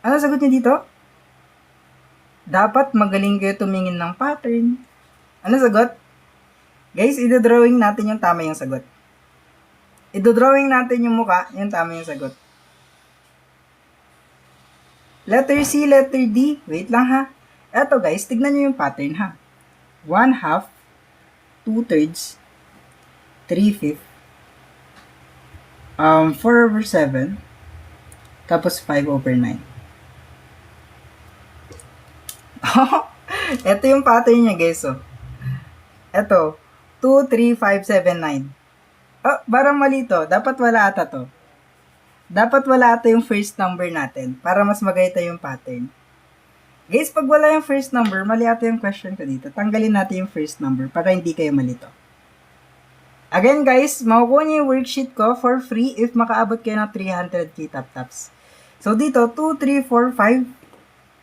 Anong sagot nyo dito? Dapat magaling kayo tumingin ng pattern. Anong sagot? Guys, idodrawing natin yung tama yung sagot. Idodrawing natin yung muka, yung tama yung sagot. Letter C, letter D. Wait lang ha. Eto guys, tignan nyo yung pattern ha. 1/2, 2/3, 3/5, 4/7, tapos 5/9. Eto yung pattern niya guys, Eto, 2, 3, 5, 7, 9. Parang mali to. Dapat wala ata to. Dapat wala ata yung first number natin para mas magayta yung pattern. Guys, pag wala yung first number, mali ata yung question ko dito. Tanggalin natin yung first number para hindi kayo malito. Again guys, makukuha niyo yung worksheet ko for free if makaabot kayo ng 300k tap-taps. So dito, 2, 3, 4, 5,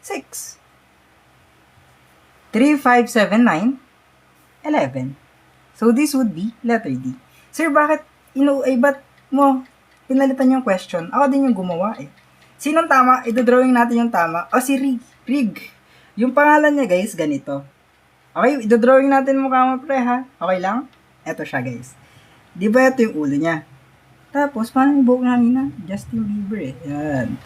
6. 3, 5, 7, 9, 11. So this would be letter D. Sir, bakit ba't mo pinalitan yung question? Ako din yung gumawa Sinong tama? Idodrawing natin yung tama. Si Rig. Rig. Yung pangalan niya guys, ganito. Okay, idodrawing natin mukha mo pre ha. Okay lang? Eto siya guys. Di ba ito yung ulo niya? Tapos, paano yung buhok namin na? Justin Bieber Yan.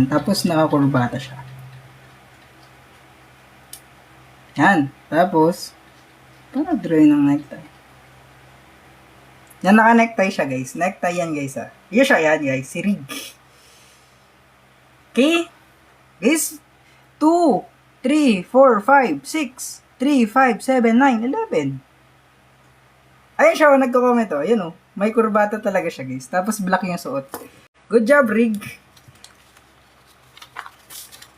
Tapos nakakurbata siya. Yan. Tapos, paano drawing ng necktie? Yan, naka-necktie siya, guys. Necktie yan, guys, Yan siya, yan, guys. Si Rig. Okay? Guys, 2, 3, 4, 5, 6, 3, 5, 7, 9, 11. Ayun siya, nagko-comment, Ayan, May kurbata talaga siya, guys. Tapos, black yung suot. Good job, Rig.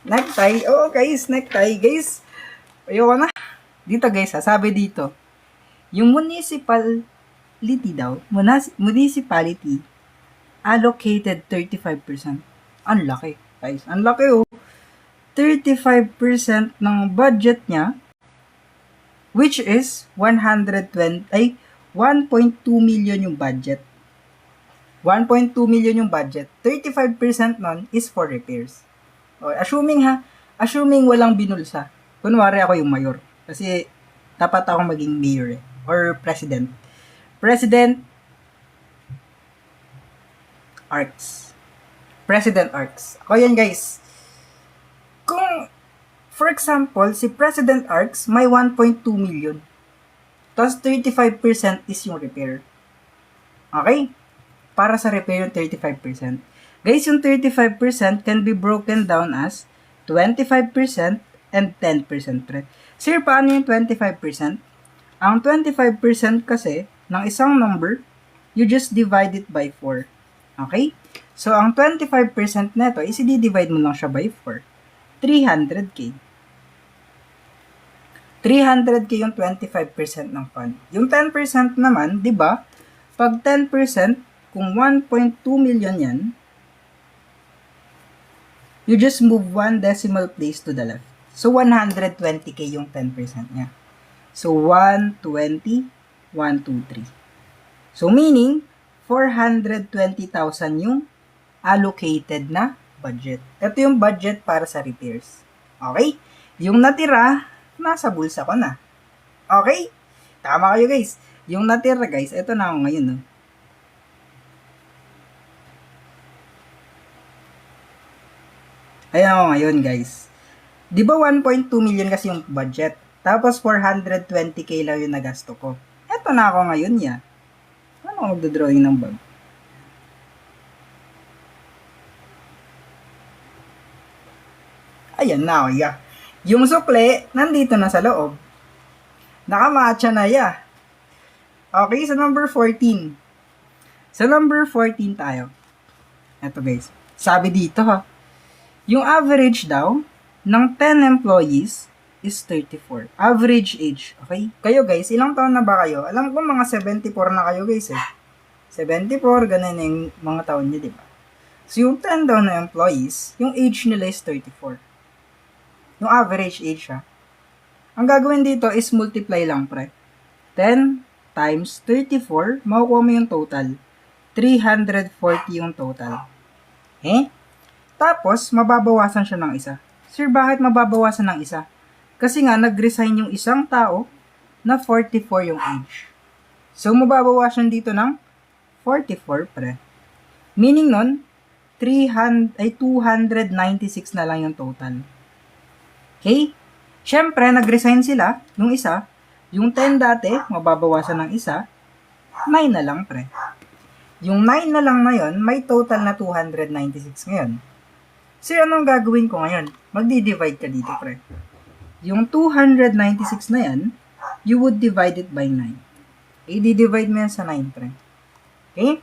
Necktie. Guys, necktie. Guys, ayoko na. Dito, guys, sabi dito. Yung municipality allocated 35%. Ang laki, guys. Ang laki, 35% ng budget niya, which is 1.2 million yung budget. 1.2 million yung budget. 35% nun is for repairs. Assuming walang binulsa. Kunwari ako yung mayor. Kasi dapat ako maging mayor or president. President Arts. Ako yan guys. Kung, for example, si President Arts may 1.2 million. Tapos 35% is yung repair. Okay? Para sa repair yung 35%. Guys, yung 35% can be broken down as 25% and 10%. Sir, paano yung 25%? Ang 25% kasi ng isang number, you just divide it by 4. Okay? So, ang 25% neto is i-divide mo lang siya by 4. 300k. 300k yung 25% ng fund. Yung 10% naman, di ba? Pag 10%, kung 1.2 million yan, you just move one decimal place to the left. So, 120k yung 10% niya. So, 120, 123. So, meaning, 420,000 yung allocated na budget. Ito yung budget para sa repairs. Okay? Yung natira, nasa bulsa ko na. Okay? Tama kayo guys. Yung natira guys, ito na ako ngayon. Ayan ako ngayon guys. Di ba 1.2 million kasi yung budget? Tapos 420k lang yung nagasto ko. Ito na ako ngayon Ano ako magdodrawing ng bag? Ayan na, ya. Yung sukle, nandito na sa loob. Nakamatcha na, ya. Okay, sa number 14. Sa number 14 tayo. Eto guys. Sabi dito ha. Yung average daw ng 10 employees is 34. Average age. Okay? Kayo guys, ilang taon na ba kayo? Alam ko mga 74 na kayo guys eh. 74, ganun yung mga taon niyo, di ba? So yung 10 daw na employees, yung age nila is 34. Yung average age ha. Ang gagawin dito is multiply lang pre. 10 times 34, makukuha mo yung total. 340 yung total. Okay? Tapos, mababawasan siya ng isa. Sir, bakit mababawasan ng isa? Kasi nga, nag-resign yung isang tao na 44 yung age. So, mababawasan dito ng 44, pre. Meaning nun, 296 na lang yung total. Okay? Siyempre, nag-resign sila, yung isa. Yung 10 dati, mababawasan ng isa. 9 na lang, pre. Yung 9 na lang na yun, may total na 296 ngayon. So, anong gagawin ko ngayon? Magdi-divide ka dito, pre. Yung 296 na yan, you would divide it by 9. I-divide mo yan sa 9, pre. Okay?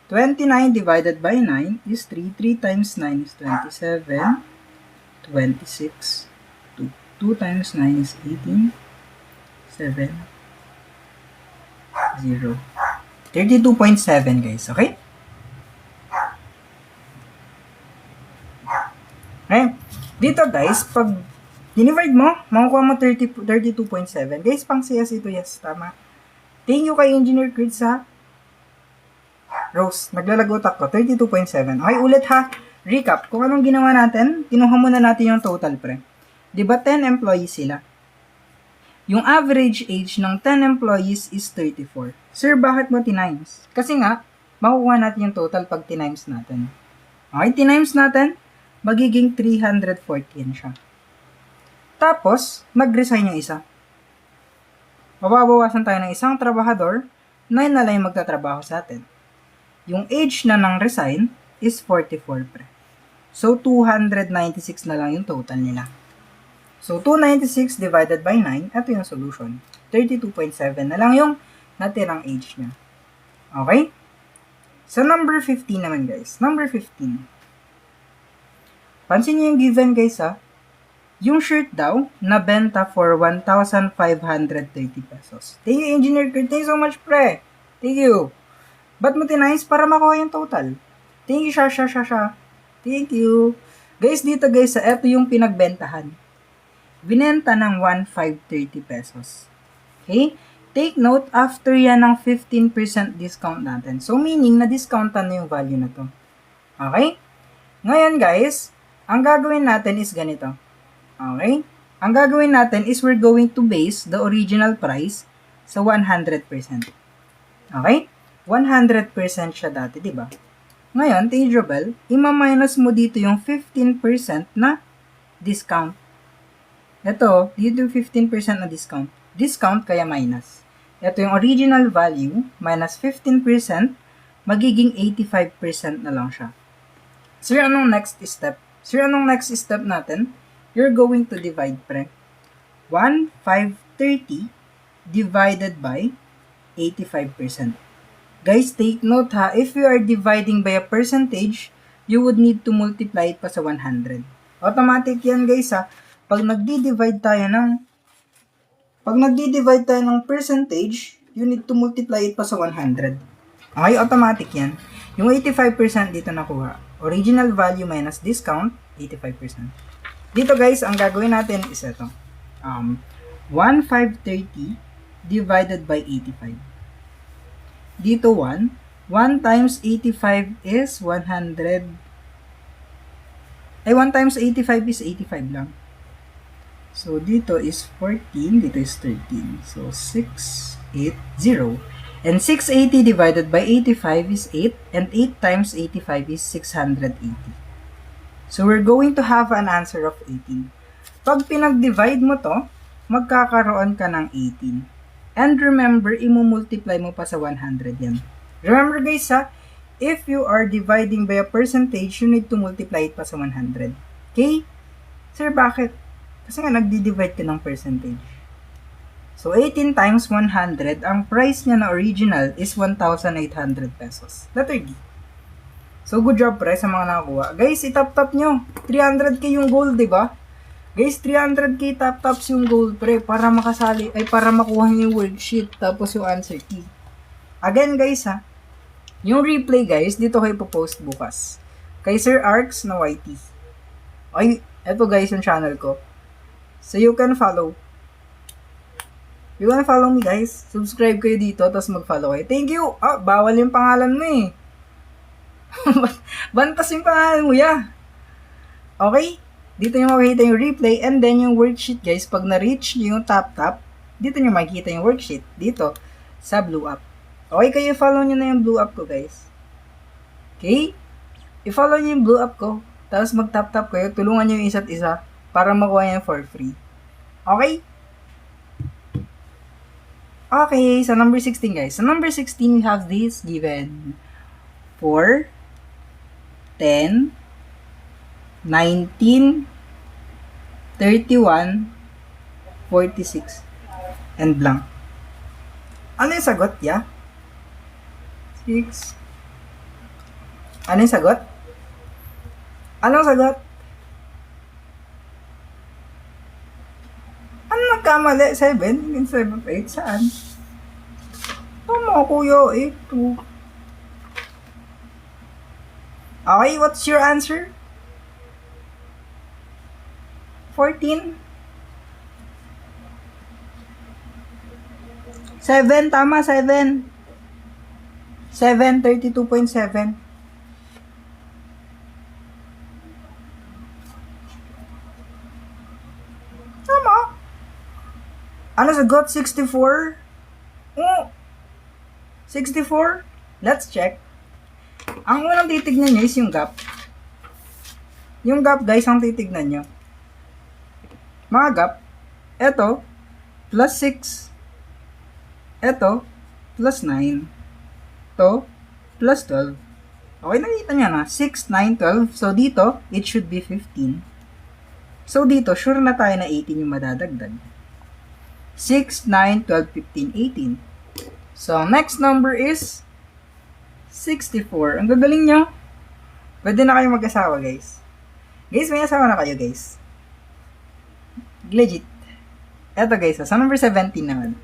29 divided by 9 is 3. 3 times 9 is 27. 26. 2 times 9 is 18. 7. 0. 32.7 guys, okay? Okay? Dito guys, pag dinivide mo, makukuha mo 32.7. Guys, pang CS ito, yes, tama. Thank you kay Engineer Chris ha. Rose, naglalagot ako, 32.7. Okay, ulit ha. Recap, kung anong ginawa natin, kinuha muna natin yung total pre. Diba 10 employees sila? Yung average age ng 10 employees is 34. Sir, bakit mo tinimes? Kasi nga, makukuha natin yung total pag tinimes natin. Okay, tinimes natin, magiging 314 siya. Tapos, mag-resign yung isa. Mababawasan tayo ng isang trabahador, 9 na lang yung magtatrabaho sa atin. Yung age na ng resign is 44 pre. So, 296 na lang yung total nila. So, 296 divided by 9, ito yung solution. 32.7 na lang yung natirang age niya. Okay? So, number 15 naman guys. Number 15. Pansin niyo yung given guys ha. Yung shirt daw, nabenta for 1,530 pesos. Thank you, Engineer Kurt. Thank you so much, pre. Thank you. Ba't mo tinimes para makuha yung total? Thank you, Sha. Thank you. Guys, dito guys, ito yung pinagbentahan. Binenta ng 1,530 pesos. Okay? Take note, after yan ng 15% discount natin. So, meaning, na-discountan na yung value na to. Okay? Ngayon, guys, ang gagawin natin is ganito. Okay? Ang gagawin natin is we're going to base the original price sa 100%. Okay? 100% siya dati, di ba? Ngayon, Tedrabel, ima-minus mo dito yung 15% na discount. Ito, dito 15% na discount. Discount kaya minus. Ito yung original value, minus 15%, magiging 85% na lang siya. So, anong next step? So, anong next step natin? You're going to divide, pre. 1,530 divided by 85%. Guys, take note ha, if you are dividing by a percentage, you would need to multiply it pa sa 100. Automatic yan guys ha. Pag nagdi-divide tayo ng percentage, you need to multiply it pa sa 100. Okay, automatic yan. Yung 85% dito nakuha. Original value minus discount, 85%. Dito guys, ang gagawin natin is ito. 1,530 divided by 85. Dito 1. 1 times 85 is 100. 1 times 85 is 85 lang. So, dito is 14, dito is 13. So, 680. And 680 divided by 85 is 8. And 8 times 85 is 680. So, we're going to have an answer of 18. Pag pinag-divide mo to, magkakaroon ka ng 18. And remember, imu-multiply mo pa sa 100 yan. Remember guys ha, if you are dividing by a percentage, you need to multiply it pa sa 100. Okay? Sir, bakit? Kasi nga nagdi-divide ka ng percentage. So, 18 times 100, ang price niya na original is 1,800 pesos. Letter D. So, good job, pre, sa mga nakakuha. Guys, itap-tap nyo. 300k yung gold, di ba? Guys, 300k tap-taps yung gold, pre, para makasali, ay para makuha nyo yung worksheet, tapos yung answer key. Again, guys, ha. Yung replay, guys, dito kayo po-post bukas. Kay Sir Arcs na YT. Ay, eto guys, yung channel ko. So, you can follow. You wanna follow me, guys? Subscribe kayo dito, tapos mag-follow kayo. Thank you! Ah, bawal yung pangalan mo eh. Bantas yung pangalan mo, yeah. Okay? Dito nyo makikita yung replay, and then yung worksheet, guys. Pag na-reach yung tap-tap, dito nyo makikita yung worksheet. Dito, sa blue up. Okay, kayo follow nyo na yung blue up ko, guys. Okay? I-follow nyo yung blue up ko, tapos mag-tap-tap kayo, tulungan nyo yung isa't isa, para makuha yan for free. Okay? Okay, so number 16, guys. So number 16, we have this given 4, 10, 19, 31, 46, and blank. Ano yung sagot, yeah? 6. Ano yung sagot? Anong sagot? Ano nagkamali? 7? 7, 8? Saan? Tama, kuya. 8, 2. Okay, what's your answer? 14? 7, tama, 7. 7, 32.7. Tama. Ano sagot? 64? Oh, 64? Let's check. Ang unang titignan nyo is yung gap. Yung gap, guys, ang titignan nyo. Mga gap, eto, plus 6. Eto, plus 9. To, plus 12. Okay, nakita nyo na. 6, 9, 12. So, dito, it should be 15. So, dito, sure na tayo na 18 yung madadagdag. 6, 9, 12, 15, 18. So, next number is 64. Ang gagaling nyo. Pwede na kayo mag-asawa, guys. Guys, may asawa na kayo, guys. Legit. Eto, guys. Sa number 17 naman.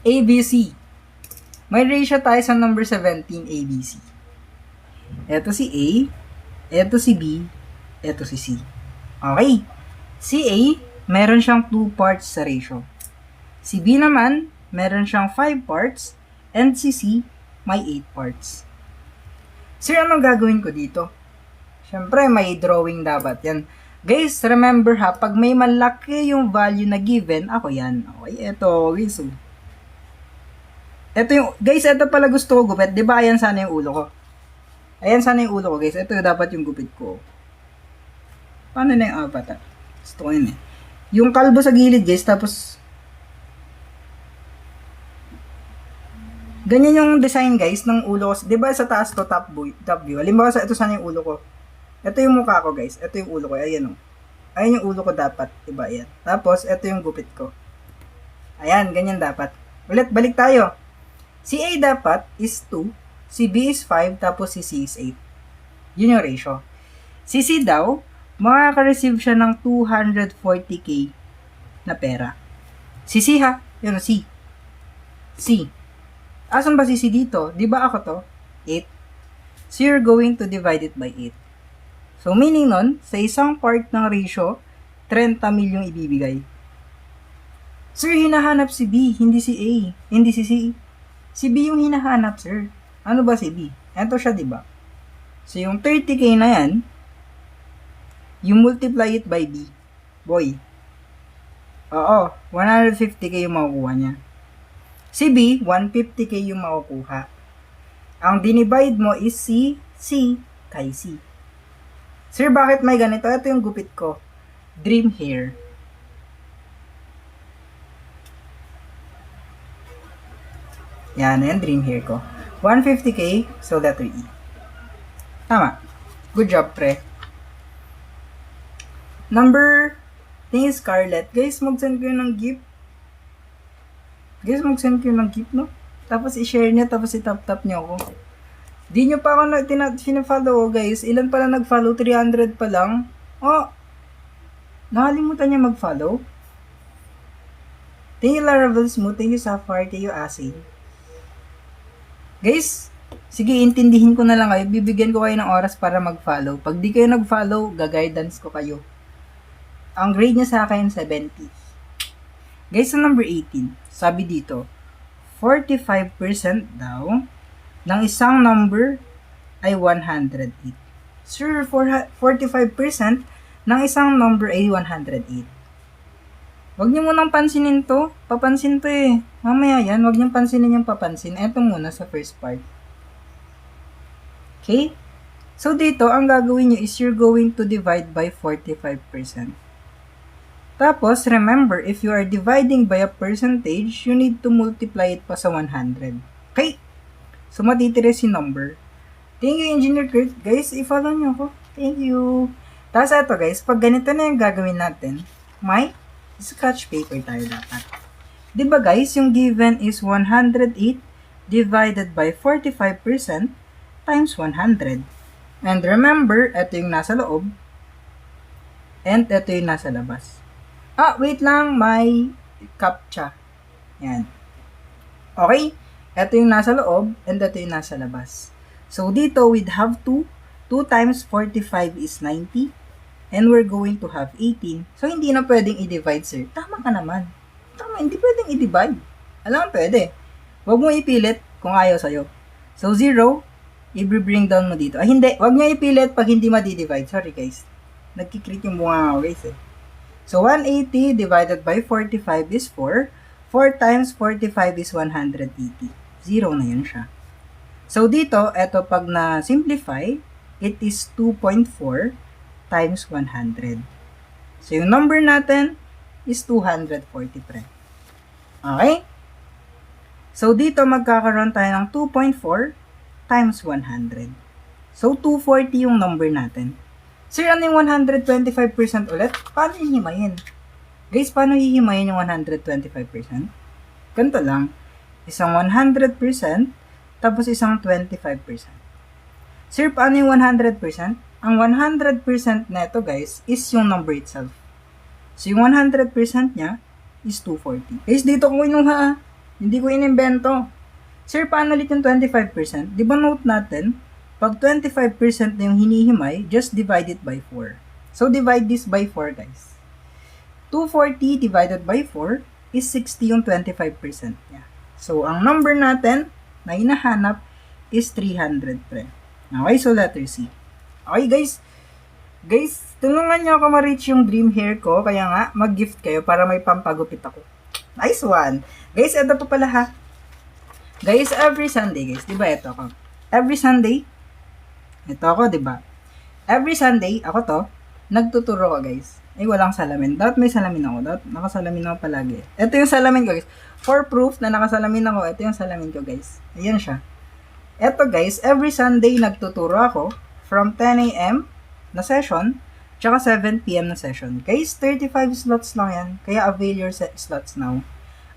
ABC. May ratio tayo sa number 17, ABC. Eto si A. Eto si B. Eto si C. Okay. Si A, meron siyang 2 parts sa ratio. Si B naman, meron siyang 5 parts. And si C, may 8 parts. Sir, anong gagawin ko dito? Siyempre, may drawing dapat yan. Guys, remember ha, pag may malaki yung value na given, ako yan. Okay, eto, guys. Eto yung, guys, eto pala gusto ko gupit. Diba, ayan sana yung ulo ko. Ayan sana yung ulo ko, guys. Eto dapat yung gupit ko. Paano na yung apat? Gusto ko yun eh. Yung kalbo sa gilid, guys, tapos ganyan yung design, guys, ng ulo ko. Diba sa taas to, top view. Halimbawa, ito sana yung ulo ko. Ito yung mukha ko, guys. Ito yung ulo ko. Ayan o. Ayan yung ulo ko dapat. Diba, ayan. Tapos, ito yung gupit ko. Ayan, ganyan dapat. Ulit, balik tayo. Si A dapat is 2. Si B is 5. Tapos si C is 8. Yun yung ratio. Si C daw, makaka-receive siya ng 240k na pera. Si C ha? Yun, C. C. Asan ba si C dito? Di ba ako to? 8. So, you're going to divide it by 8. So, meaning nun, sa isang part ng ratio, 30 mil yung ibibigay. Sir, hinahanap si B, hindi si A. Hindi si C. Si B yung hinahanap, sir. Ano ba si B? Ito siya, di ba? So, yung 30k na yan, you multiply it by B. Boy. Oo, 150k yung makukuha niya. Si B, 150k yung makukuha. Ang dinivide mo is C kay C. Sir, bakit may ganito? Ito yung gupit ko. Dream hair. Yan, yan dream hair ko. 150k, so letter E. Tama. Good job, pre. Number, tingin Scarlett. Guys, mag-send kayo ng gift. Guys, mag-send kayo ng gift, no? Tapos i-share niya, tapos i-tap-tap niyo ako. Di nyo pa ako fina-follow, guys. Ilan pala nag-follow? 300 pa lang. Oh, nakalimutan niya mag-follow. Thank you, Laravel Smooth. Thank you, Sapphire. Thank you, Asi. Guys, sige, intindihin ko na lang kayo. Bibigyan ko kayo ng oras para mag-follow. Pag di kayo nag-follow, gag-guidance ko kayo. Ang grade niya sa akin, 70. Guys, sa number 18, sabi dito, 45% daw ng isang number ay 108. Sir, 45% ng isang number ay 108. Huwag niyo munang pansinin to. Papansin to eh. Mamaya yan, huwag niyo pansinin yung papansin. Eto muna sa first part. Okay? So dito, ang gagawin niyo is you're going to divide by 45%. Tapos, remember, if you are dividing by a percentage, you need to multiply it pa sa 100. Okay? So, matitira si number. Thank you, Engineer Kurt. Guys, i-follow nyo ako. Thank you. Tapos, ito guys, pag ganito na yung gagawin natin, may scratch paper tayo dapat. Diba guys, yung given is 108 divided by 45% times 100. And remember, ito yung nasa loob, and ito yung nasa labas. Wait lang, may captcha. Yan. Okay? Ito yung nasa loob, and ito yung nasa labas. So, dito, we'd have 2 times 45 is 90, and we're going to have 18. So, hindi na pwedeng i-divide, sir. Tama ka naman. Tama, hindi pwedeng i-divide. Alam mo, pwede. Huwag mo ipilit kung ayaw sa'yo. So, 0, i-bring down mo dito. Hindi. Huwag nyo ipilit pag hindi ma-divide. Sorry, guys. Nagkikrit yung bunga ako, guys, eh. So, 180 divided by 45 is 4. 4 times 45 is 180. 0 na yun siya. So, dito, eto pag na-simplify, it is 2.4 times 100. So, yung number natin is 243. Okay? So, dito magkakaroon tayo ng 2.4 times 100. So, 240 yung number natin. Sir, ano yung 125% ulit? Paano hihimayin? Guys, paano hihimayin yung 125%? Ganito lang. Isang 100%, tapos isang 25%. Sir, paano yung 100%? Ang 100% neto, guys, is yung number itself. So, yung 100% niya is 240. Guys, dito ko inuha. Hindi ko inimbento. Sir, paano ulit yung 25%? Di ba note natin, pag 25% na yung hinihimay, just divide it by 4. So, divide this by 4, guys. 240 divided by 4 is 60 yung 25% niya. So, ang number natin na hinahanap is 300, pre. Okay, so letter C. Okay, guys. Guys, tulungan nyo ako ma-reach yung dream hair ko. Kaya nga, mag-gift kayo para may pampagupit ako. Nice one. Guys, ito pa pala ha. Guys, every Sunday, guys. Diba ito ako? Every Sunday, ito ako, diba? Every Sunday, ako to, nagtuturo ko, guys. Ay, walang salamin. Dapat may salamin ako. Dapat nakasalamin ako palagi. Ito yung salamin ko, guys. For proof na nakasalamin ako, ito yung salamin ko, guys. Ayan siya. Ito, guys, every Sunday, nagtuturo ako from 10 a.m. na session, tsaka 7 p.m. na session. Guys, 35 slots lang yan. Kaya avail your slots now.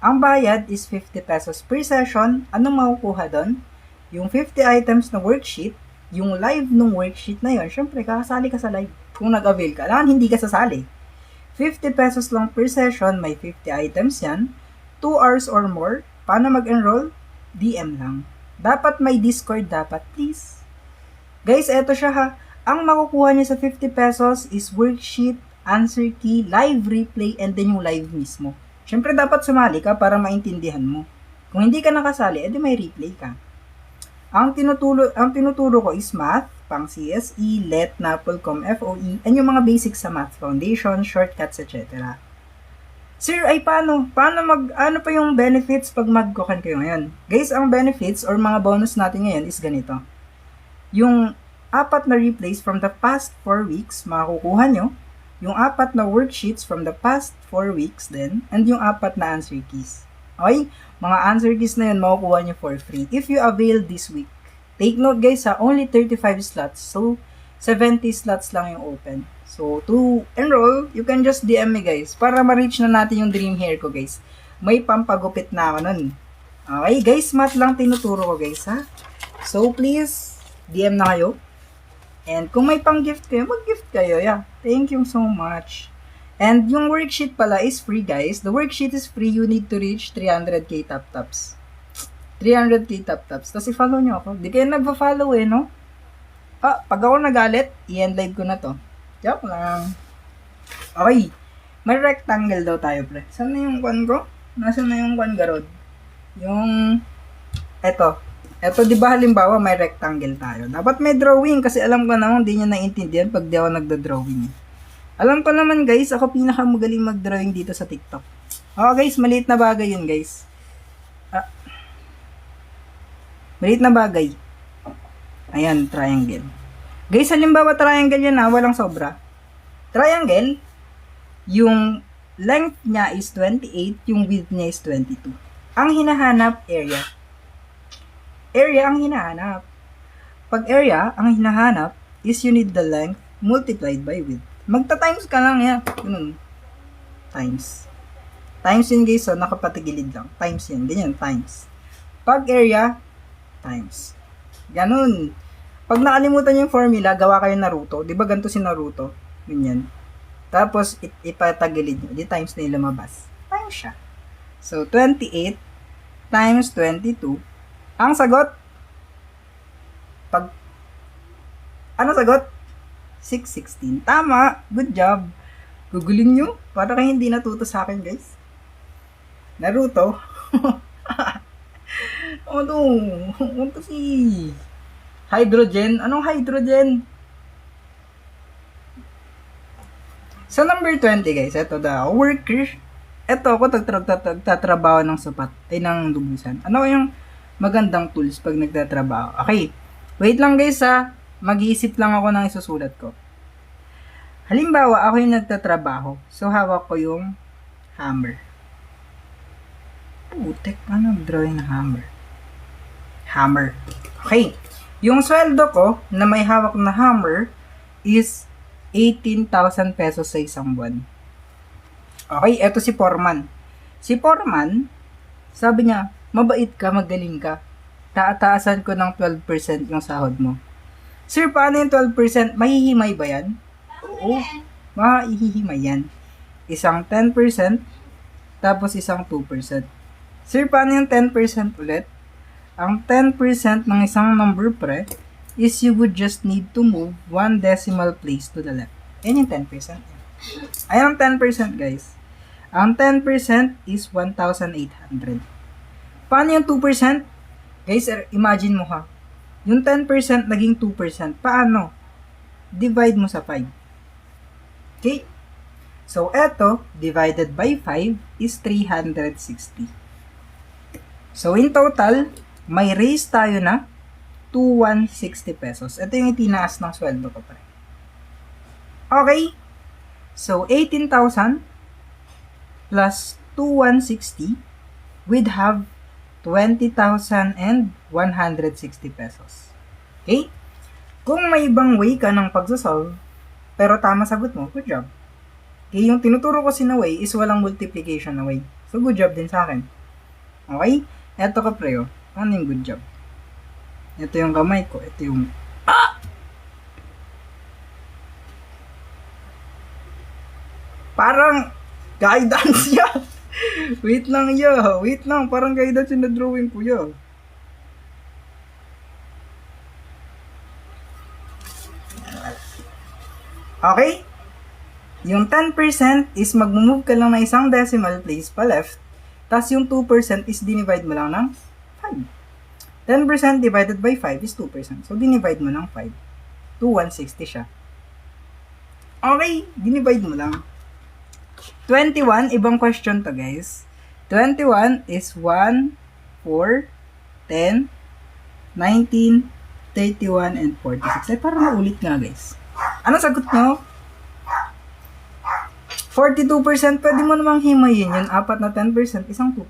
Ang bayad is 50 pesos per session. Anong makukuha doon? Yung 50 items na worksheet, yung live nung worksheet na yun, syempre, kakasali ka sa live. Kung nag-avail ka, lang hindi ka sasali. 50 pesos lang per session, may 50 items yan. 2 hours or more. Paano mag-enroll? DM lang. Dapat may Discord, dapat, please. Guys, eto siya ha. Ang makukuha niya sa 50 pesos is worksheet, answer key, live replay, and then yung live mismo. Syempre, dapat sumali ka para maintindihan mo. Kung hindi ka nakasali, edi may replay ka. Ang tinuturo ko is math, pang CSE, LET, NAPOL, COM, FOE, and yung mga basics sa math foundation, shortcuts, etc. Sir, ay paano? Ano pa yung benefits pag mag-kukan kayo ngayon? Guys, ang benefits or mga bonus natin ngayon is ganito. Yung 4 na replays from the past 4 weeks, makukuha nyo. Yung 4 na worksheets from the past 4 weeks din, and yung 4 na answer keys. Okay? Mga answer keys na yun, makukuha nyo for free if you avail this week. Take note guys ha, only 35 slots. So, 70 slots lang yung open. So, to enroll, you can just DM me guys para ma-reach na natin yung dream hair ko guys. May pampagupit na ako nun. Okay guys, math lang tinuturo ko guys ha. So, please, DM na kayo. And kung may pang-gift kayo, mag-gift kayo. Yeah, thank you so much. And yung worksheet pala is free guys. The worksheet is free. You need to reach 300k tap-taps. 300k tap-taps. Tapos i-follow nyo ako. Di kayo nagpa-follow no? Pag ako nagalit, i-end live ko na to. Joke lang. Okay. May rectangle daw tayo, pre. Saan na yung kwan ko? Nasaan na yung kwan, Garod? Yung... Eto, di ba halimbawa may rectangle tayo? Dapat may drawing kasi alam ko naman hindi niya naiintindihan pag di ako nagda-drawing. Alam ko naman guys, ako pinakamagaling mag-drawing dito sa TikTok. Guys, maliit na bagay yun guys. Maliit na bagay. Ayan, triangle. Guys, halimbawa triangle yan walang sobra. Triangle, yung length niya is 28, yung width niya is 22. Ang hinahanap, area. Area ang hinahanap. Pag area, ang hinahanap is you need the length multiplied by width. Magta-times ka lang yan. Ganun. Times. Times yun guys, so nakapatigilid lang. Times yan. Ganyan, times. Pag area, times. Ganun. Pag nakalimutan yung formula, gawa kayo Naruto. Di ba ganito si Naruto? Ganyan. Tapos, ipatagilid nyo. Di times na yung lumabas. Times siya. So, 28 times 22. Ang sagot, ano sagot? 616. Tama. Good job. Googlein nyo. Para kayo hindi natuto sa akin, guys. Naruto. Ano si hydrogen? Anong hydrogen? So, number 20, guys. Ito the worker. Ito ako nagtatrabaho ng sapat. Ay, ng lubusan. Ano yung magandang tools pag nagtatrabaho? Okay. Wait lang, guys, ha. Mag-iisip lang ako ng isusulat ko. Halimbawa, ako yung nagtatrabaho. So, hawak ko yung hammer. Putek, paano drawing ng hammer? Hammer. Okay. Yung sweldo ko na may hawak na hammer is 18,000 pesos sa isang buwan. Okay, eto si Foreman. Si Foreman, sabi niya, mabait ka, magaling ka. Taataasan ko ng 12% yung sahod mo. Sir, paano yung 12%? Mahihimay ba yan? Oo, mahihimay yan. Isang 10%, tapos isang 2%. Sir, paano yung 10% ulit? Ang 10% ng isang number, pre, is you would just need to move 1 decimal place to the left. Yan yung 10%. Ayan ang 10%, guys. Ang 10% is 1,800. Paano yung 2%? Guys, imagine mo ha. Yung 10% naging 2%. Paano? Divide mo sa 5. Okay? So, eto, divided by 5 is 360. So, in total, may raise tayo na 2,160 pesos. Ito yung itinaas ng sweldo ko pa. Okay? So, 18,000 plus 2,160 would have 20,160 pesos. Okay? Kung may ibang way ka ng pagsasolve, pero tama sagot mo, good job. Okay, yung tinuturo ko si na way is walang multiplication na way. So, good job din sa akin. Okay? Eto ka, preo. Ano yung good job? Ito yung kamay ko. Ito yung... Parang guidance ya. Wait lang ya. Wait lang. Parang guidance yung na-drawing ko ya. Okay? Yung 10% is mag-move ka lang na isang decimal place pa left. Tapos yung 2% is dinivide mo lang ng 5. 10% divided by 5 is 2%. So, dinivide mo ng 5. 2,160 siya. Okay, dinivide mo lang. 21, ibang question to guys. 21 is 1, 4, 10, 19, 31, and 46. Ay, parang naulit nga guys. Anong sagot nyo? 42%, pwede mo namang himayin yun. Apat na 10%, isang 2%.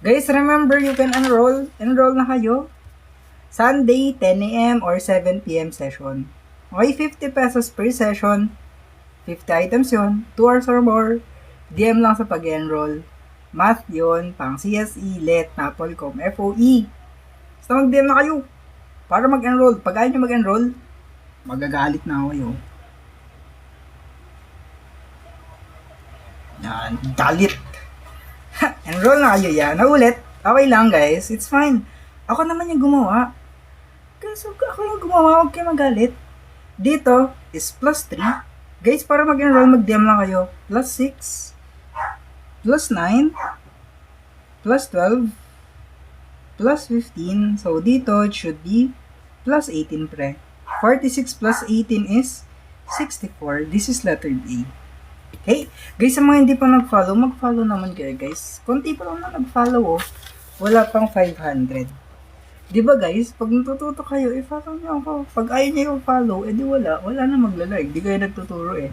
Guys, remember, you can enroll. Enroll na kayo. Sunday, 10 a.m. or 7 p.m. session. Okay, 50 pesos per session. 50 items yun. 2 hours or more. DM lang sa pag-enroll. Math yun. Pang CSE, LET, NAPOLCOM, FOE. Basta mag-DM na kayo. Para mag-enroll. Pag ayaw nyo mag-enroll, magagalit na ako yun. Yan. Galit. Enroll na kayo yan. Naulit. Okay lang guys. It's fine. Ako naman yung gumawa. Guys, ako yung gumawa. Huwag kayo magalit. Dito is plus 3. Guys, para mag-enroll, mag-DM lang kayo. Plus 6. Plus 9. Plus 12. Plus 15. So, dito, it should be plus 18 pre. 46 plus 18 is 64. This is letter A. Okay? Guys, sa mga hindi pa nag-follow, mag-follow naman kayo, guys. Kunti pa lang na nag-follow, oh. Wala pang 500. Diba guys, pag natututo kayo, i-follow nyo ako. Pag ayaw nyo yung follow, edi wala na magla-like. Di kayo nagtuturo eh.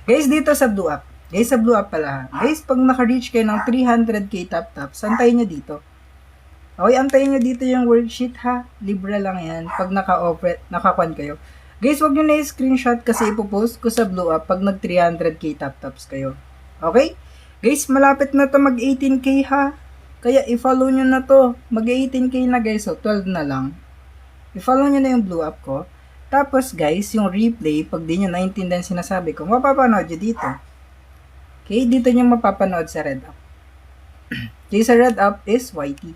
Guys, dito sa Blue App. Guys, sa Blue App pala. Guys, pag naka-reach kayo ng 300k tap-taps, antayin nyo dito. Okay, antayin nyo dito yung worksheet ha. Libre lang yan. Pag naka-kwan kayo. Guys, wag nyo na i-screenshot kasi ipopost ko sa Blue App pag nag 300k tap-taps kayo. Okay? Guys, malapit na to mag 18k ha. Kaya i-follow nyo na to. Mag 18k na guys, so 12 na lang. I-follow nyo na yung Blue App ko. Tapos guys, yung replay, pag di nyo naintindihan sinasabi ko, mapapanood nyo dito. Okay, dito nyo mapapanood sa Red App. Okay, sa Red App is YT.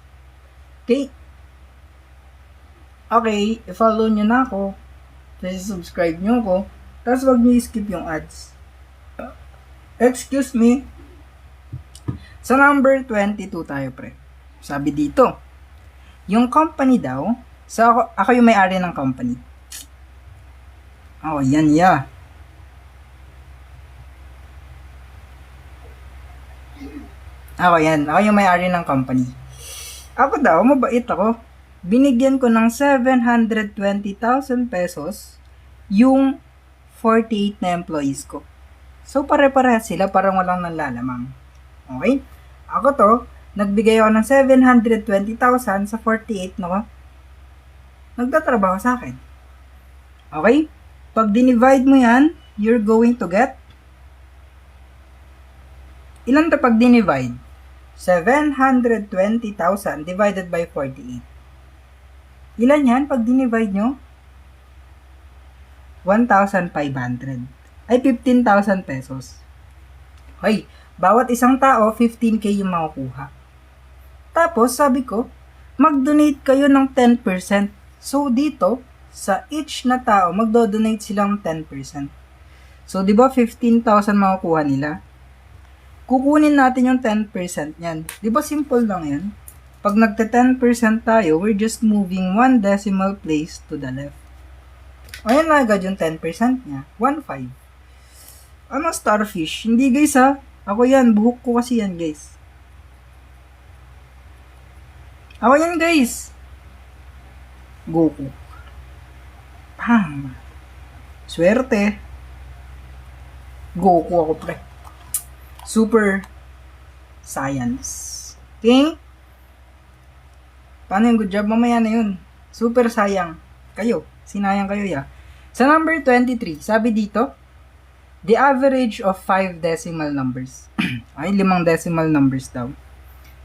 Okay. Okay, i-follow nyo na ako. Kasi subscribe nyo ako. Tapos wag nyo i-skip yung ads. Excuse me. Sa number 22 tayo, pre. Sabi dito, yung company daw, ako yung may-ari ng company. Oh, yan, yeah. Ako yan, ako yung may-ari ng company. Ako daw, mabait ako. Binigyan ko ng 720,000 pesos yung 48 na employees ko. So, pare-parehas sila, parang walang nanlalamang. Okay? Ako to, nagbigay ako ng 720,000 sa 48 na nagtatrabaho sa akin. Okay? Pag dinivide mo yan, you're going to get ilan to pag dinivide? 720,000 divided by 48. Ilan yan pag dinivide nyo? 1,500. Ay, 15,000 pesos. Okay. Bawat isang tao, 15k yung makukuha. Tapos, sabi ko, mag-donate kayo ng 10%. So, dito, sa each na tao, magdo-donate silang 10%. So, di ba 15,000 makukuha nila? Kukunin natin yung 10% niyan. Di ba simple lang yan? Pag nagte-10% tayo, we're just moving 1 decimal place to the left. Ayan na agad yung 10% niya. 1.5. Ano starfish? Hindi guys ha. Ako yan, buhok ko kasi yan, guys. Ako yan, guys. Goku. Pam. Swerte. Goku ako, pre. Super science. Okay? Paano yung good job? Mamaya na yun. Super sayang. Kayo. Sinayang kayo, ya. Sa number 23, sabi dito, the average of 5 decimal numbers. Ay, 5 decimal numbers daw.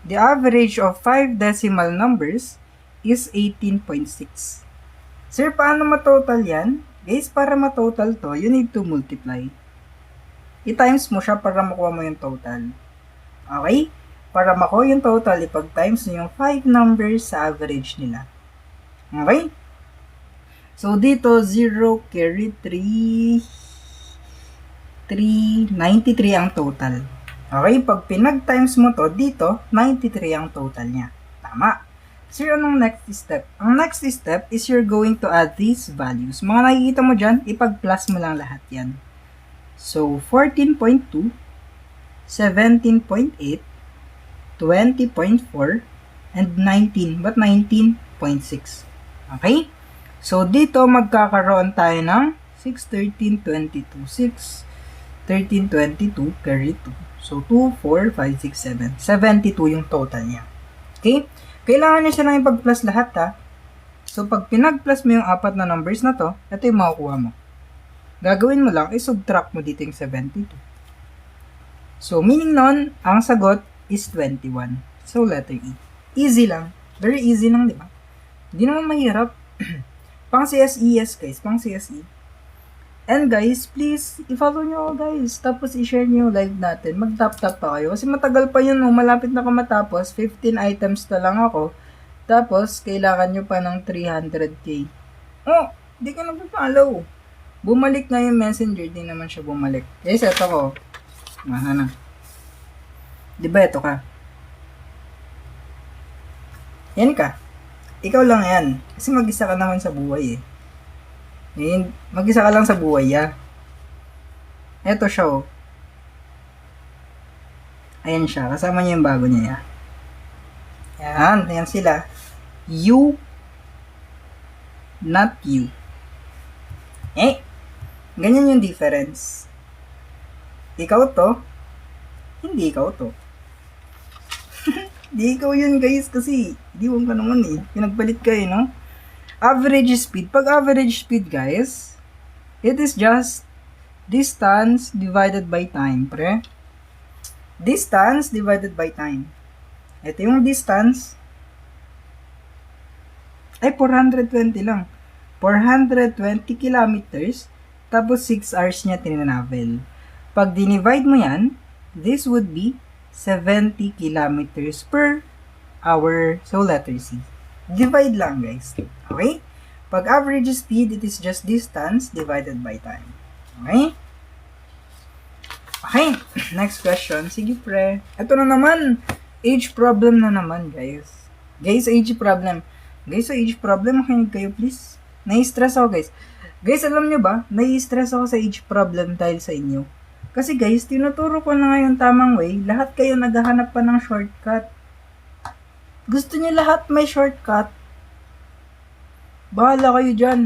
The average of 5 decimal numbers is 18.6. Sir, paano matotal yan? Guys, para matotal to, you need to multiply. I-times mo siya para makuha mo yung total. Okay? Para makuha yung total, ipag-times mo yung 5 numbers sa average nila. Okay? So, dito, 0 carry 3... 93 ang total. Okay, pag pinag-times mo to, dito, 93 ang total niya. Tama. So, anong next step? Ang next step is you're going to add these values. Mga nakikita mo dyan, ipag-plus mo lang lahat yan. So, 14.2, 17.8, 20.4, and 19. But 19.6. Okay? So, dito magkakaroon tayo ng 6, 13, 22, 6, 13, 22, carry 2. So, 2, 4, 5, 6, 7. 72 yung total niya. Okay? Kailangan niya siya lang ipag-plus lahat ha. So, pag pinag-plus mo yung apat na numbers na to, ito yung makukuha mo. gagawin mo lang, subtract mo dito yung 72. So, meaning nun, ang sagot is 21. So, letter E. Easy lang. Very easy lang, di ba? Hindi naman mahirap. Pang CSE, yes guys. Pang CSE. And guys, please, i-follow nyo guys. Tapos i-share nyo yung live natin. Mag-tap-tap pa kayo. Kasi matagal pa yun, no? Malapit na ka matapos. 15 items na lang ako. Tapos, kailangan nyo pa ng 300k. Oh, di ka nagpa-follow. Bumalik na yung messenger. Di naman siya bumalik. Guys, eto ko. Mahana. Diba eto ka? Yan ka. Ikaw lang yan. Kasi mag-isa ka naman sa buhay eh. Mag-isa ka lang sa buhay, ya. Eto siya, oh. Ayan siya. Kasama niya yung bago niya, ya. Yan. Ayan sila. You, not you. Ganyan yung difference. Ikaw to, hindi ikaw to. Di ikaw yun, guys, kasi diwan ka naman eh. Pinagpalit ka eh, no? Average speed. Pag average speed, guys, it is just distance divided by time, pre. Distance divided by time. Ito yung distance. Ay, 420 lang. 420 kilometers. Tapos 6 hours niya tinanavel. Pag dinivide mo yan, this would be 70 kilometers per hour. So, letter C. Divide lang, guys. Okay? Pag average speed, it is just distance divided by time. Okay? Okay. Next question. Sige, pre. Ito na naman. Age problem na naman, guys. Guys, age problem. Guys, sa age problem, makinig kayo, please. Nai-stress ako, guys. Guys, alam nyo ba? Nai-stress ako sa age problem dahil sa inyo. Kasi, guys, tinuturo ko na ngayon tamang way. Lahat kayo naghahanap pa ng shortcut. Gusto niyo lahat may shortcut? Bahala kayo dyan.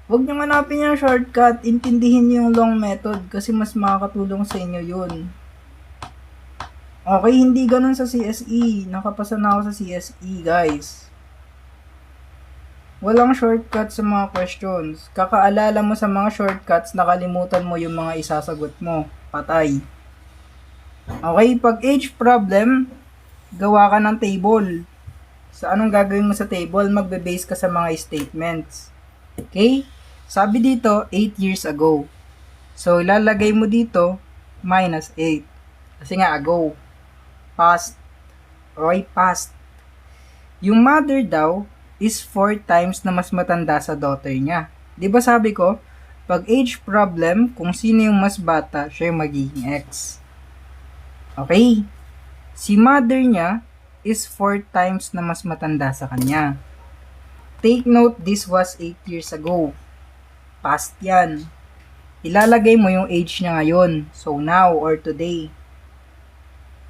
Huwag niyo hanapin yung shortcut. Intindihin niyo yung long method kasi mas makakatulong sa inyo yun. Okay, hindi ganun sa CSE. Nakapasa na ako sa CSE, guys. Walang shortcut sa mga questions. Kakaalala mo sa mga shortcuts, nakalimutan mo yung mga isasagot mo. Patay. Okay, pag age problem, gawa ka ng table. Sa anong gagawin mo sa table? Magbe-base ka sa mga statements. Okay? Sabi dito, 8 years ago. So, ilalagay mo dito, minus 8. Kasi nga, ago. Past. Okay, past. Yung mother daw is 4 times na mas matanda sa daughter niya. Di ba sabi ko, pag age problem, kung sino yung mas bata, siya yung magiging X. Okay? Si mother niya is 4 times na mas matanda sa kanya. Take note, this was 8 years ago. Past yan. Ilalagay mo yung age niya ngayon. So, now or today.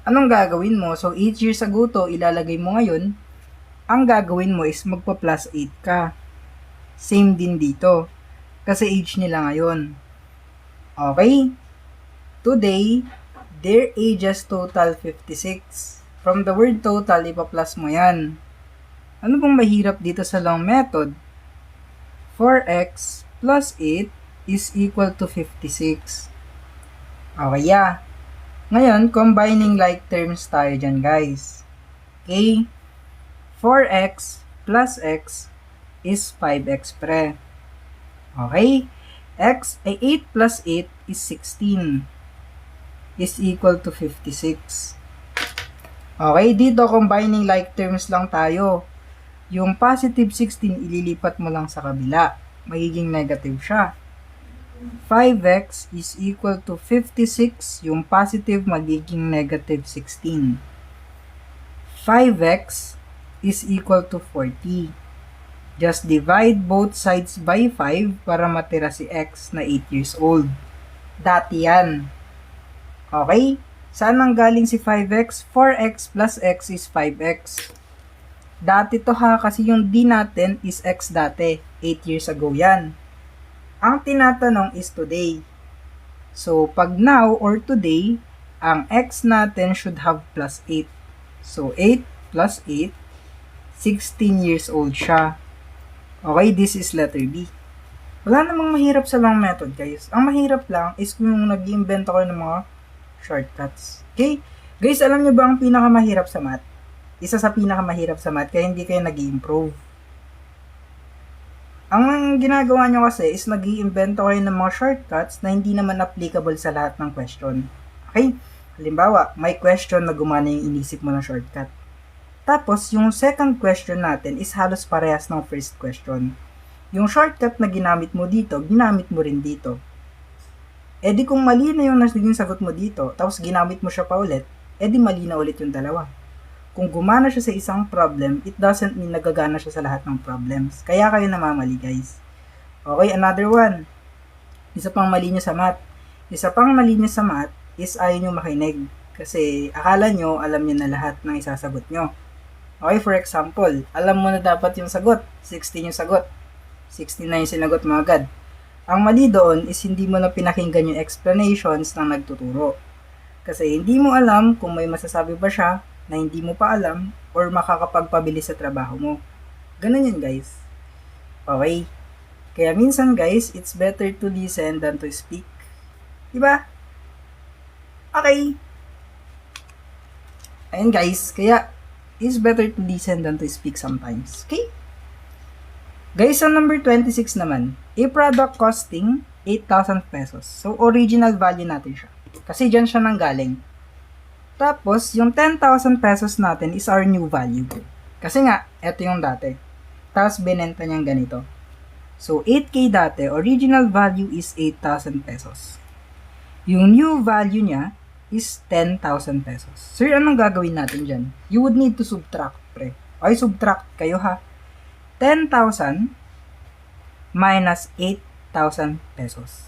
Anong gagawin mo? So, 8 years ago to, ilalagay mo ngayon. Ang gagawin mo is magpa-plus 8 ka. Same din dito. Kasi age nila ngayon. Okay? Today, their ages total 56. From the word total, ipa-plus mo yan. Ano bang mahirap dito sa long method? 4x plus 8 is equal to 56. Okay, yeah. Ngayon, combining like terms tayo dyan, guys. Okay? 4x plus x is 5x, pre. Okay? X ay 8 plus 8 is 16. Is equal to 56. Okay, dito combining like terms lang tayo. Yung positive 16, ililipat mo lang sa kabila. Magiging negative siya. 5x is equal to 56. Yung positive magiging negative 16. 5x is equal to 40. Just divide both sides by 5 para matira si x na 8 years old. Dati yan. Okay? Saan ang galing si 5x? 4x plus x is 5x. Dati to ha, kasi yung d natin is x dati. 8 years ago yan. Ang tinatanong is today. So, pag now or today, ang x natin should have plus 8. So, 8 plus 8, 16 years old siya. Okay, this is letter B. Wala namang mahirap sa long method, guys. Ang mahirap lang is kung nag-iimbento ko ng mga shortcuts. Okay? Guys, alam nyo ba ang pinakamahirap sa math? Isa sa pinakamahirap sa math, kaya hindi kayo nag-i-improve. Ang ginagawa nyo kasi is nag-iimbento kayo ng mga shortcuts na hindi naman applicable sa lahat ng question. Okay? Halimbawa, may question na gumana yung inisip mo ng shortcut. Tapos, yung second question natin is halos parehas ng first question. Yung shortcut na ginamit mo dito, ginamit mo rin dito. E di kung mali na yung naging sagot mo dito, tapos ginamit mo siya pa ulit, e di mali na ulit yung dalawa. Kung gumana siya sa isang problem, it doesn't mean nagagana siya sa lahat ng problems. Kaya kayo namamali, guys. Okay, another one. Isa pang mali nyo sa math. Isa pang mali nyo sa math is ayaw nyo makinig. Kasi akala nyo, alam nyo na lahat ng isasagot nyo. Okay, for example, alam mo na dapat yung sagot. 16 yung sagot. 16 na yung sinagot mo agad. Ang mali doon is hindi mo na pinakinggan yung explanations ng nagtuturo. Kasi hindi mo alam kung may masasabi ba siya na hindi mo pa alam or makakapagpabilis sa trabaho mo. Ganun yun, guys. Okay? Kaya minsan, guys, it's better to listen than to speak. Diba? Okay. Ayun, guys. Kaya, it's better to listen than to speak sometimes. Okay? Guys, sa number 26 naman, a product costing 8,000 pesos. So, original value natin siya. Kasi dyan siya nanggaling. Tapos, yung 10,000 pesos natin is our new value. Kasi nga, eto yung dati. Tapos, binenta niyang ganito. So, 8K dati, original value is 8,000 pesos. Yung new value niya is 10,000 pesos. So, anong gagawin natin dyan? You would need to subtract, pre. Okay, subtract kayo ha. 10,000 minus 8,000 pesos.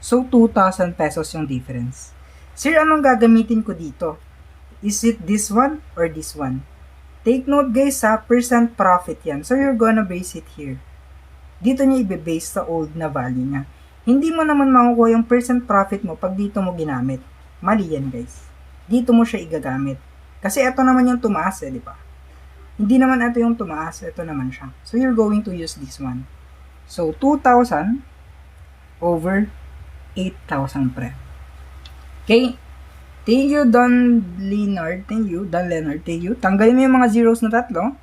So, 2,000 pesos yung difference. Sir, anong gagamitin ko dito? Is it this one or this one? Take note guys ha, percent profit yan. So, you're gonna base it here. Dito niya i-base sa old na value niya. Hindi mo naman makukuha yung percent profit mo pag dito mo ginamit. Mali yan guys. Dito mo siya igagamit. Kasi ito naman yung tumaas di ba? Hindi naman ito yung tumaas, ito naman siya. So, you're going to use this one. So, 2,000 over 8,000 pre. Okay? Thank you, Don Leonard. Thank you, Don Leonard. Thank you. Tanggalin mo yung mga zeros na tatlo.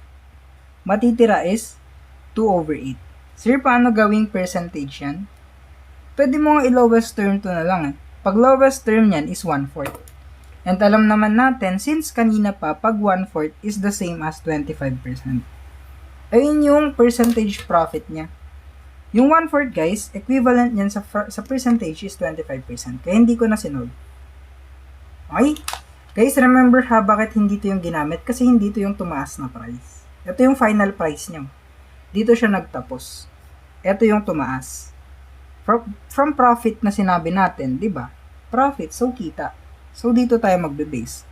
Matitira is 2 over 8. Sir, paano gawing percentage yan? Pwede mo nga i-lowest term to na lang eh. Pag lowest term yan is 1/4. And alam naman natin, since kanina pa, pag 1/4 is the same as 25%. Ayun yung percentage profit niya. Yung 1/4 guys, equivalent niyan sa percentage is 25%. Kaya hindi ko na sinod. Okay? Guys, remember ha, bakit hindi to yung ginamit? Kasi hindi to yung tumaas na price. Ito yung final price niya. Dito siya nagtapos. Ito yung tumaas. From profit na sinabi natin, di ba? Profit, so kita. So, dito tayo magbe-base.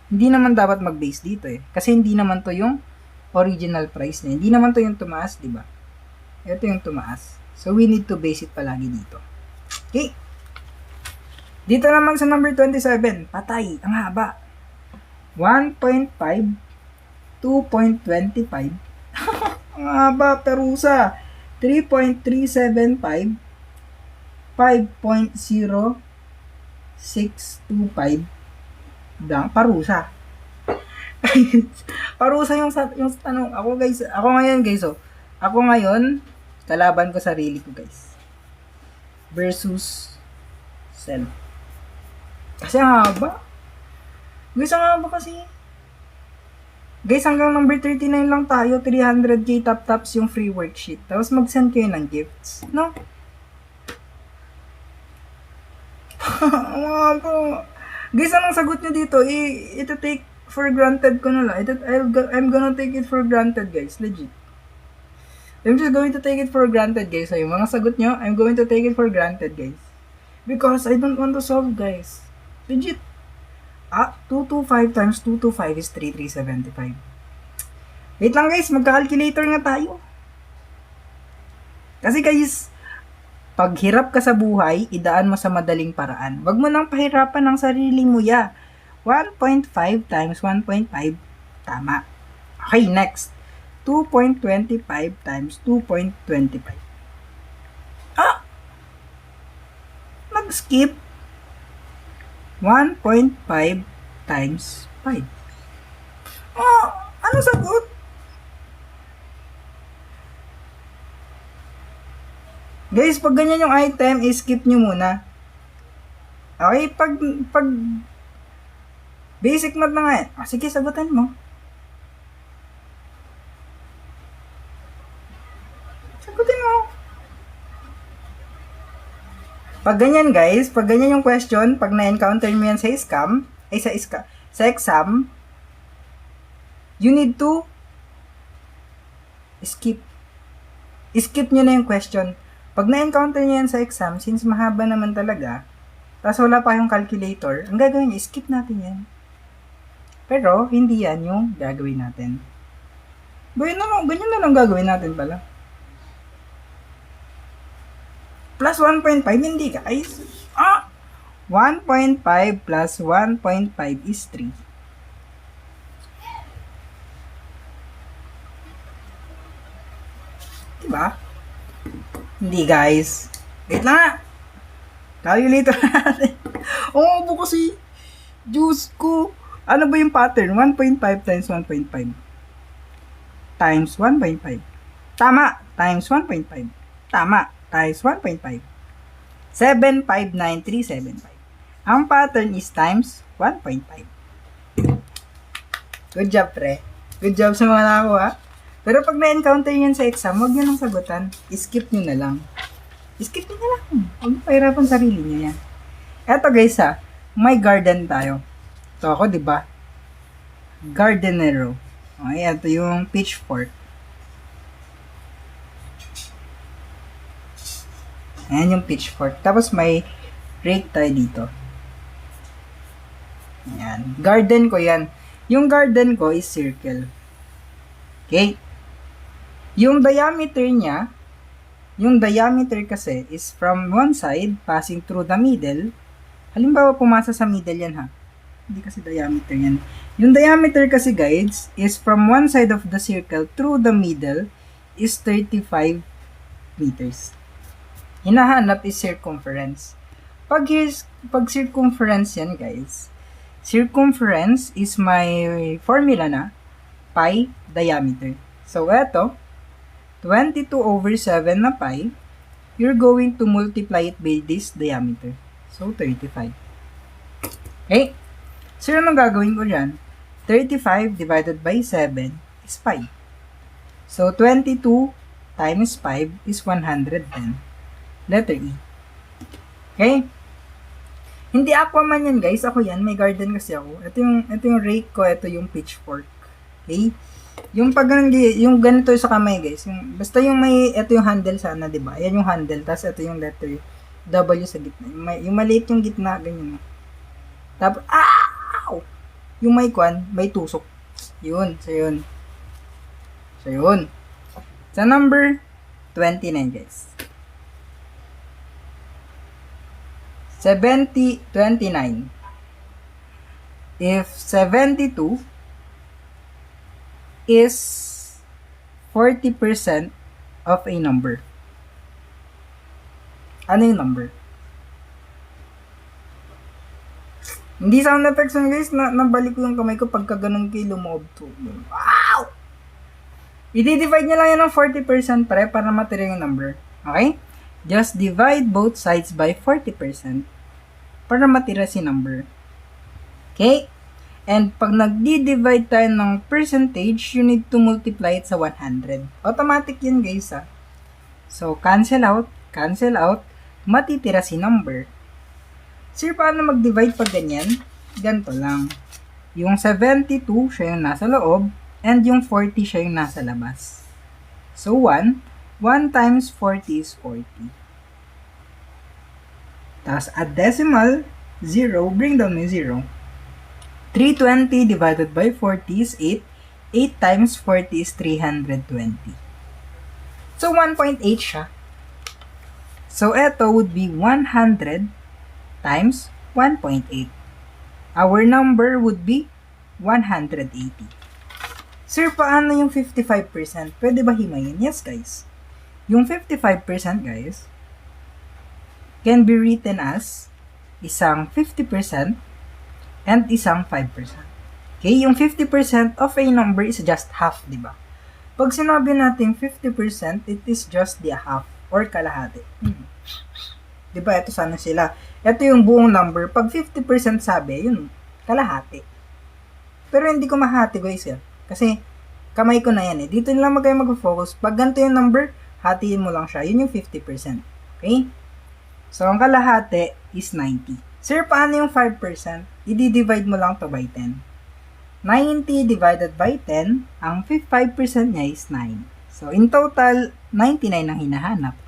Hindi naman dapat mag-base dito eh. Kasi hindi naman to yung original price niya. Hindi naman to yung tumaas, di ba? Ito yung tumaas. So, we need to base it palagi dito. Okay. Dito naman sa number 27. Patay. Ang haba. 1.5. 2.25. Ang haba, perusa. 3.375. 5.0 625 lang parusa. Parusa yung tanong. Ako ngayon guys, ako ngayon kalaban ko sarili ko guys. Versus self. Kasi ang haba. Guys, ang haba kasi. Guys, hanggang number 39 lang tayo. 300k top-tops yung free worksheet. Tapos mag-send kayo ng gifts. No? Guys, anong sagot nyo dito? Ito take for granted ko na lang. I'm gonna take it for granted, guys. Legit. I'm just going to take it for granted, guys. So, yung mga sagot nyo, I'm going to take it for granted, guys. Because I don't want to solve, guys. Legit. 225 times 225 is 3375. Wait lang, guys. Magka-calculator nga tayo. Kasi, guys, pag hirap ka sa buhay, idaan mo sa madaling paraan. Wag mo nang pahirapan ng sarili mo, ya. 1.5 times 1.5, tama. Okay, next. 2.25 times 2.25. mag-skip 1.5 times 5. Oh, ano sagot? Guys, pag ganyan yung item, skip nyo muna. Okay, pag basic math na nga yan. Oh, sige, sagutan mo. Sagutin mo. Pag ganyan guys, pag ganyan yung question, pag na-encounter mo yan sa sa exam, you need to skip. Skip nyo na yung question. Pag na-encounter nyo yan sa exam, since mahaba naman talaga, tapos wala pa yung calculator, ang gagawin nyo, skip natin yan. Pero, hindi yan yung gagawin natin. Ganyan na lang gagawin natin pala. Plus 1.5, hindi guys. 1.5 plus 1.5 is 3. Diba? Hindi guys. Wait lang nga. Calculator natin. Oo, po kasi. Diyos ko. Ano ba yung pattern? 1.5 times 1.5. Times 1.5. Tama. Times 1.5. Tama. Times 1.5. 759,375. Ang pattern is times 1.5. Good job, pre. Good job sa mga nakakuha. Pero pag na-encounter yan sa exam, huwag nyo nang sagutan. Skip nyo na lang. Skip nyo na lang. Huwag pahirapan sarili nyo yan. Eto guys may garden tayo. Ito ako, diba? Gardenero. Okay, ito yung pitchfork. Ayan yung pitchfork. Tapos may rake tayo dito. Ayan. Garden ko yan. Yung garden ko is circle. Okay? Yung diameter niya, yung diameter kasi is from one side passing through the middle. Halimbawa, pumasa sa middle yan ha. Hindi kasi diameter yan. Yung diameter kasi guys is from one side of the circle through the middle is 35 meters. Hinahanap is circumference. Pag circumference yan guys, circumference is my formula na pi diameter. So eto, 22 over 7 na pi, you're going to multiply it by this diameter. So 35. Okay? So anong gagawin ko dyan? 35 divided by 7 is pi. So 22 times 5 is 110. Letter E. Okay? Hindi Aquaman yan guys. Ako yan. May garden kasi ako. Ito yung rake ko. Ito yung pitchfork. Okay? Yung pag yung ganito sa kamay guys. Basta yung may, ito yung handle sana, diba? Yan yung handle. Tapos ito yung letter W sa gitna. Yung maliit yung gitna. Ganyan. Tapos, yung may kwan, may tusok. Yun. So yun. Sa number 29 guys. 29. If 72 is 40% of a number, ano yung number? Hindi sound effects yun guys, nabalik ko yung kamay ko pagka ganun kayo lumoob to. Wow! I-divide nyo lang yan ng 40% para matira yung number. Okay? Just divide both sides by 40% para matira si number. Okay? And pag nagdi-divide tayo ng percentage, you need to multiply it sa 100. Automatic yun guys So, cancel out, matitira si number. Sir, paano mag-divide pag ganyan? Ganito lang. Yung 72, siya yung nasa loob, and yung 40, siya yung nasa labas. So, 1 times 40 is 40. Tapos, at decimal, 0, bring down yung 0. 320 divided by 40 is 8. 8 times 40 is 320. So, 1.8 siya. So, ito would be 100 times 1.8. Our number would be 180. Sir, paano yung 55%? Pwede ba himayin? Yes, guys. Yung 55%, guys, can be written as isang 50% and isang 5%. Okay, yung 50% of a number is just half, di ba? Pag sinabi natin 50%, it is just the half or kalahati. Di ba? Ito sana sila. Ito yung buong number. Pag 50% sabi, yun, kalahati. Pero hindi ko mahati, guys, yan. Kasi, kamay ko na yan eh. Dito lang kayo mag-focus. Pag ganito yung number, hatiin mo lang siya. Yun yung 50%. Okay? So, ang kalahati is 90. Sir, paano yung 5%? I-divide mo lang to by 10. 90 divided by 10, ang 5% niya is 9. So, in total, 99 ang hinahanap.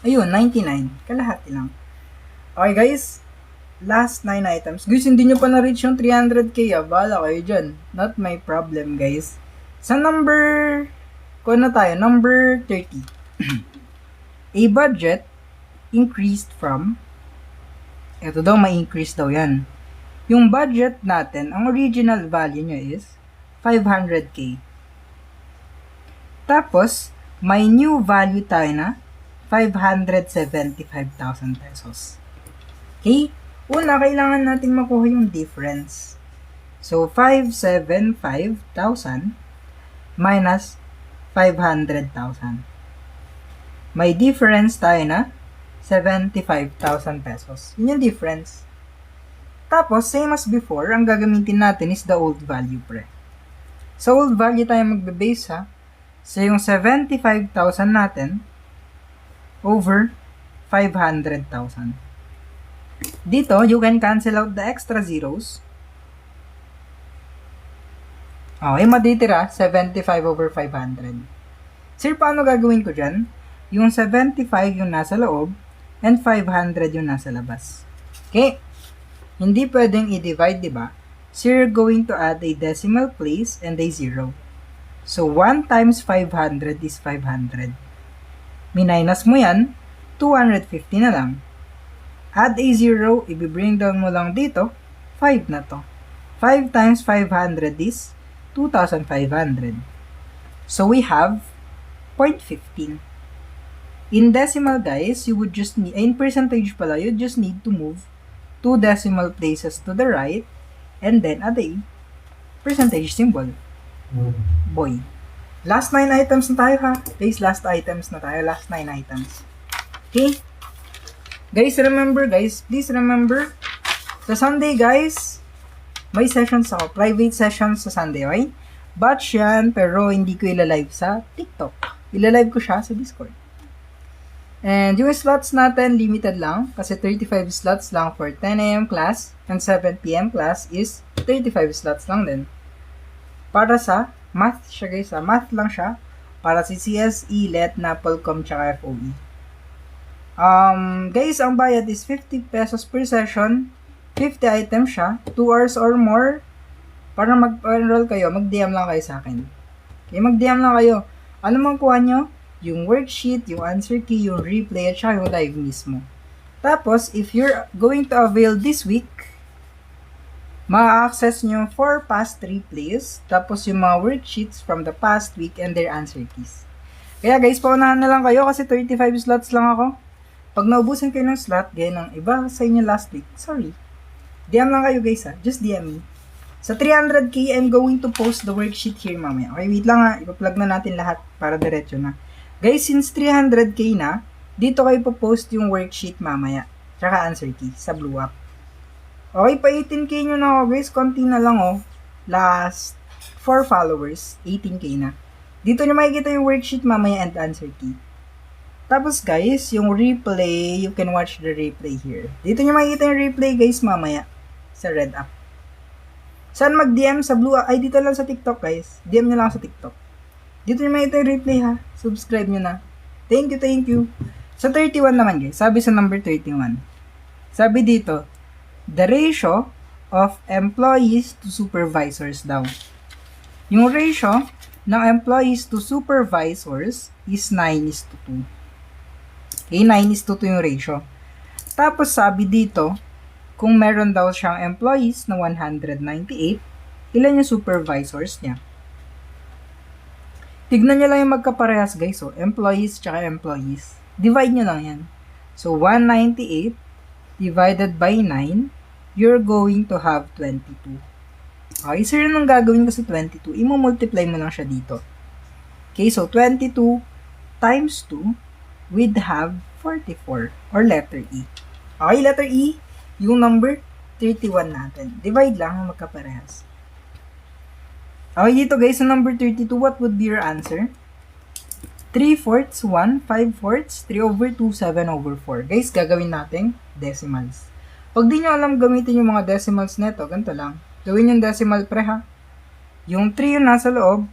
Ayun, 99. Kalahati lang. Okay, guys. Last 9 items. Guys, hindi nyo pa na-reach yung 300k. Bahala kayo dyan. Not my problem, guys. Sa number, kung na tayo, number 30. A budget increased from, ito daw, may increase daw yan. Yung budget natin, ang original value nyo is 500k. Tapos, may new value tayo na 575,000 pesos. Okay? Una, kailangan natin makuha yung difference. So, 575,000 minus 500,000. May difference tayo na 75,000 pesos. Yun yung difference. Tapos, same as before, ang gagamitin natin is the old value, pre. Sa old value tayo magbe-base, ha? So, yung 75,000 natin over 500,000. Dito, you can cancel out the extra zeros. Okay, matitira 75 over 500. Sir, paano gagawin ko dyan? Yung 75 yung nasa loob and 500 yung nasa labas. Okay? Hindi pwedeng i-divide, di ba? So, you're going to add a decimal place and a 0. So, 1 times 500 is 500. Minus mo yan, 250 na lang. Add a 0, i-bring down mo lang dito, 5 na to. 5 times 500 is 2,500. So, we have 0.15. In decimal, guys, you would just need, in percentage pala, you just need to move 2 decimal places to the right, and then add a percentage symbol. Boy. Last 9 items na tayo, ha? Guys, last items na tayo. Last 9 items. Okay? Guys, please remember, sa Sunday, guys, may sessions ako. Private sessions sa Sunday, okay? Batch yan, pero hindi ko ilalive sa TikTok. Ilalive ko siya sa Discord. And yung slots natin, limited lang. Kasi 35 slots lang for 10 a.m. class. And 7 p.m. class is 35 slots lang din. Para sa math siya, guys. Math lang siya. Para si CSE, LET, NAPOLCOM, tsaka FOE. Guys, ang bayad is 50 pesos per session. 50 items siya. 2 hours or more. Para mag-enroll kayo, mag-DM lang kayo sa akin. Okay, mag-DM lang kayo. Ano mang kuha nyo? Yung worksheet, yung answer key, yung replay, at saka yung live mismo. Tapos, if you're going to avail this week, ma-access nyo 4 past replays, tapos yung mga worksheets from the past week and their answer keys. Kaya guys, paunahan na lang kayo kasi 35 slots lang ako. Pag naubusan kayo ng slot, gaya ng iba sa inyo last week, sorry. DM lang kayo guys, ha. Just DM me. Sa 300k, I'm going to post the worksheet here mamaya. Okay, wait lang, ha. Ipa-plug na natin lahat para diretso na. Guys, since 300k na, dito kayo po-post yung worksheet mamaya. Tsaka answer key sa Blue App. Okay, pa 18k nyo na ako guys. Konti na lang oh. Last 4 followers, 18k na. Dito nyo makikita yung worksheet mamaya and answer key. Tapos guys, yung replay, you can watch the replay here. Dito nyo makikita yung replay guys mamaya sa Red App. Saan mag-DM sa Blue App? Ay, dito lang sa TikTok guys. DM nyo lang sa TikTok. Dito nyo makikita yung replay ha. Subscribe nyo na. Thank you. Sa 31 naman guys. Sabi sa number 31. Sabi dito, the ratio of employees to supervisors daw. Yung ratio ng employees to supervisors is 9:2. Okay, 9:2 yung ratio. Tapos sabi dito, kung meron daw siyang employees na 198, ilan yung supervisors niya? Tignan nyo lang yung magkaparehas guys, employees tsaka employees. Divide nyo lang yan. So, 198 divided by 9, you're going to have 22. Okay, so yun ang gagawin ko sa 22. I-multiply mo lang siya dito. Okay, so 22 times 2 would have 44 or letter E. Okay, letter E, yung number 31 natin. Divide lang, magkaparehas. Okay, dito guys, sa number 32, what would be your answer? 3/4, 1, 5/4, 3/2, 7/4. Guys, gagawin natin decimals. Pag di nyo alam gamitin yung mga decimals neto, ganito lang. Gawin yung decimal pre ha. Yung 3 yung nasa loob,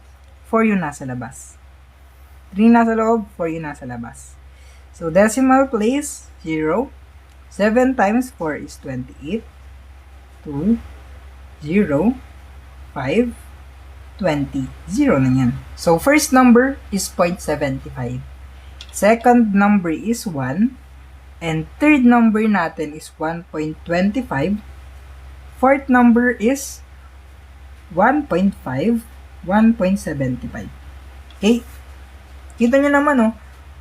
4 yung nasa labas. 3 nasa loob, 4 yung nasa labas. So, decimal place, 0. 7 times 4 is 28. 2, 0, 5, 20. 0 na yan. So, first number is 0.75. Second number is 1. And third number natin is 1.25. Fourth number is 1.5, 1.75. Okay? Kita nyo naman, oh.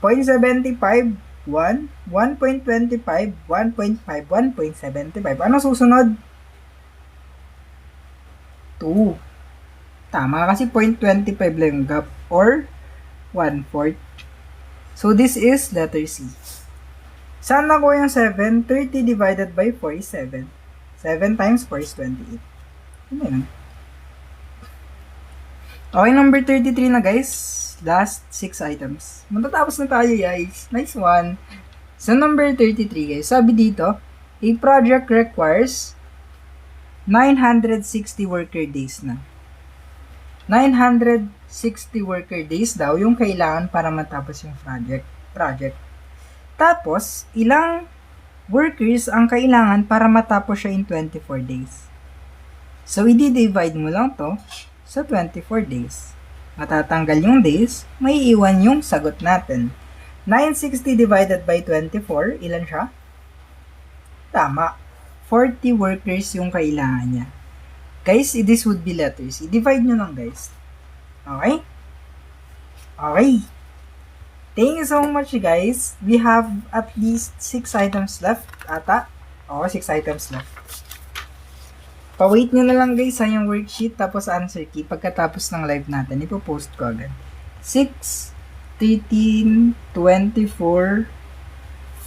0.75, 1, 1.25, 1.5, 1.75. Ano susunod? 2. Tama kasi 0.25 lang yung gap or 1/4. So, this is letter C. Saan nakuha yung 7? 30 divided by 4 is 7. 7 times 4 is 28. Ano yun? Okay, number 33 na guys. Last 6 items. Matatapos na tayo guys. Nice one. So, number 33 guys. Sabi dito, a project requires 960 worker days na. 960 worker days daw yung kailangan para matapos yung project. Tapos, ilang workers ang kailangan para matapos siya in 24 days. So, i-divide mo lang to sa 24 days. Matatanggal yung days, may iwan yung sagot natin. 960 divided by 24, ilan siya? Tama. 40 workers yung kailangan niya. Guys, this would be letters. I-divide nyo lang, guys. Okay? Okay. Thank you so much, guys. We have at least 6 items left. Ata? Oo, 6 items left. Pa-wait nyo na lang, guys, sa yung worksheet tapos answer key. Pagkatapos ng live natin, ipopost ko agad. 6, 13, 24,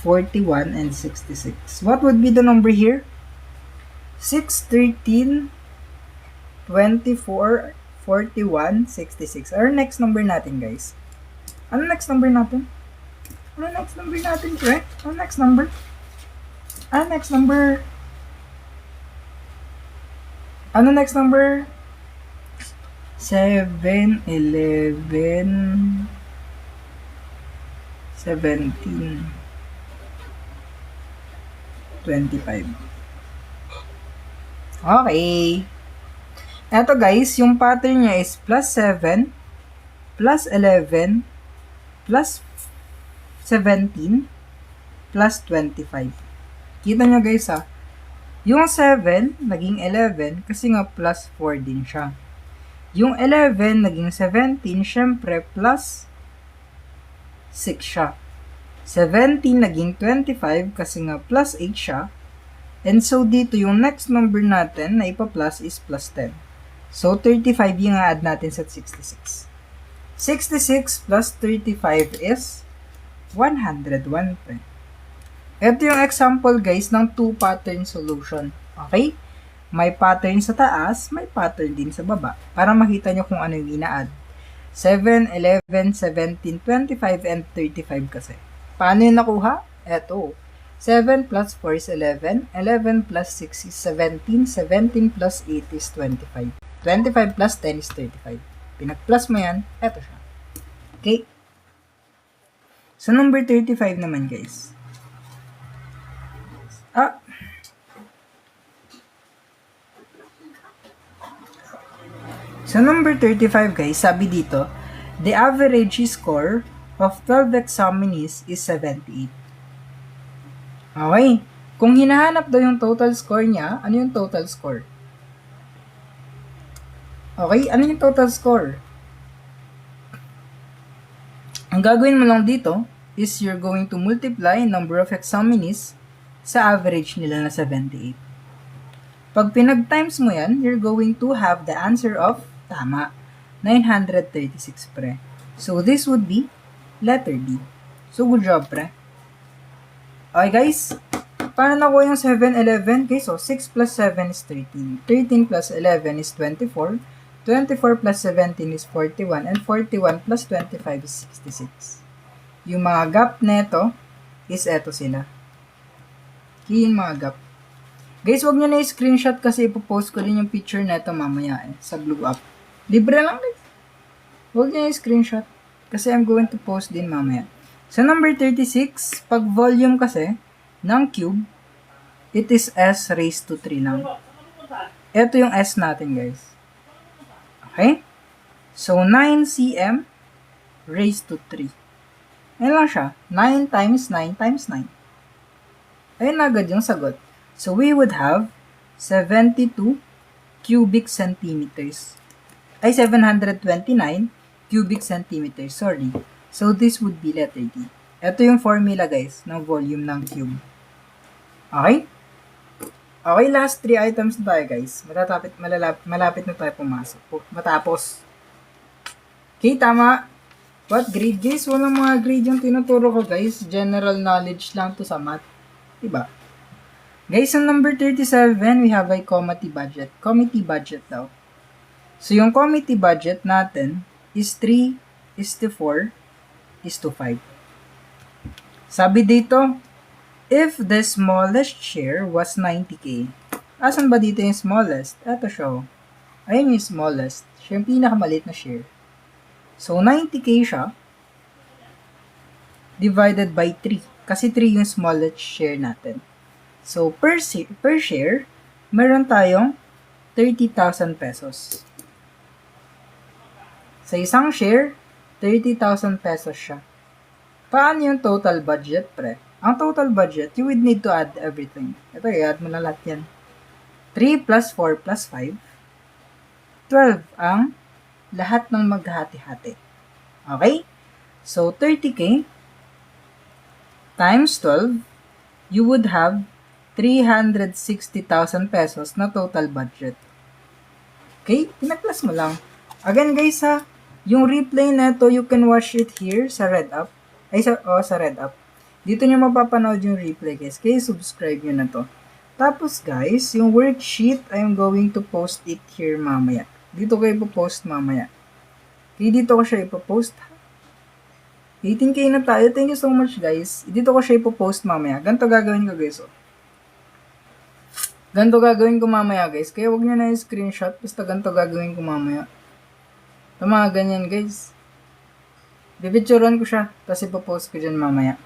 41, and 66. What would be the number here? 6, 13, 24, 41, 66. Our next number natin, guys. Ano next number natin? Ano next number natin, pre? Ano next number? Ano next number? Ano next number? 7, 11, 17, 25. Okay. Eto guys, yung pattern niya is plus 7, plus 11, plus 17, plus 25. Kita nyo guys ha. Yung 7, naging 11, kasi nga plus 4 din siya. Yung 11, naging 17, syempre plus 6 siya. 17, naging 25, kasi nga plus 8 siya. And so, dito yung next number natin na ipa-plus is plus 10. So, 35 yung add natin sa 66. 66 plus 35 is 101. Ito yung example guys ng 2 pattern solution. Okay? May pattern sa taas, may pattern din sa baba. Para makita nyo kung ano yung ina-add. 7, 11, 17, 25, and 35 kasi. Paano yung nakuha? Eto. 7 plus 4 is 11. 11 plus 6 is 17. 17 plus 8 is 25. 25 plus 10 is 35. Pinag-plus mo yan, eto siya. Okay? So, number 35 naman, guys. So, number 35, guys, sabi dito, the average score of 12 examinees is 78. Okay. Kung hinahanap daw yung total score niya, ano yung total score? Okay, ano yung total score? Ang gagawin mo lang dito, is you're going to multiply number of examinees sa average nila na 78. Pag pinag-times mo yan, you're going to have the answer of tama, 936 pre. So this would be letter D. So good job pre. Okay guys, paano nakuha yung 7, 11? Okay, so 6 plus 7 is 13. 13 plus 11 is 24. 24 plus 17 is 41. And 41 plus 25 is 66. Yung mga gap neto is eto sila. Yung mga gap. Guys, wag nyo na i-screenshot kasi ipopost ko din yung picture neto mamaya sa Blue Up. Libre lang guys. Wag nyo na i-screenshot kasi I'm going to post din mamaya. Sa number 36, pag volume kasi ng cube, it is s raised to 3 lang. Ito yung s natin guys. Okay? So, 9 cm raised to 3. Ayan lang siya. 9 times 9 times 9. Ayun agad yung sagot. So, we would have 72 cubic centimeters. Ay, 729 cubic centimeters. Sorry. So, this would be letter D. Ito yung formula, guys, ng volume ng cube. Okay? Okay, last 3 items na tayo, guys. Malapit na tayo pumasok. Matapos. Okay, tama. What grade, guys? Walang mga grade yung tinuturo ko, guys. General knowledge lang to sa math. Diba? Guys, on number 37, we have a committee budget. Committee budget daw. So, yung committee budget natin is 3:4:5. Sabi dito, if the smallest share was 90K. Asan ba dito yung smallest? Ito siya. Ayun yung smallest. Siya yung pinakamaliit na share. So, 90K siya. Divided by 3. Kasi 3 yung smallest share natin. So, per share, meron tayong 30,000 pesos. Sa isang share, 30,000 pesos siya. Paano yung total budget, pre? Ang total budget, you would need to add everything. Ito, i-add mo na lahat yan. 3 plus 4 plus 5. 12 ang lahat ng maghati-hati. Okay? So, 30K times 12, you would have 360,000 pesos na total budget. Okay? Pinag-plus mo lang. Again, guys, ha, yung replay na to, you can watch it here sa Red Up. Sa Red Up. Dito nyo mapapanood yung replay, guys. Kaya subscribe nyo na to. Tapos, guys, yung worksheet, I'm going to post it here mamaya. Dito ko ipopost mamaya. Kaya dito ko siya ipopost. 18K na tayo. Thank you so much, guys. Dito ko siya ipopost mamaya. Ganito gagawin ko, guys. Ganito gagawin ko mamaya, guys. Kaya huwag nyo na yung screenshot. Basta ganito gagawin ko mamaya. Ito mga ganyan, guys. Bibidyoran ko siya. Tapos ipopost ko dyan mamaya.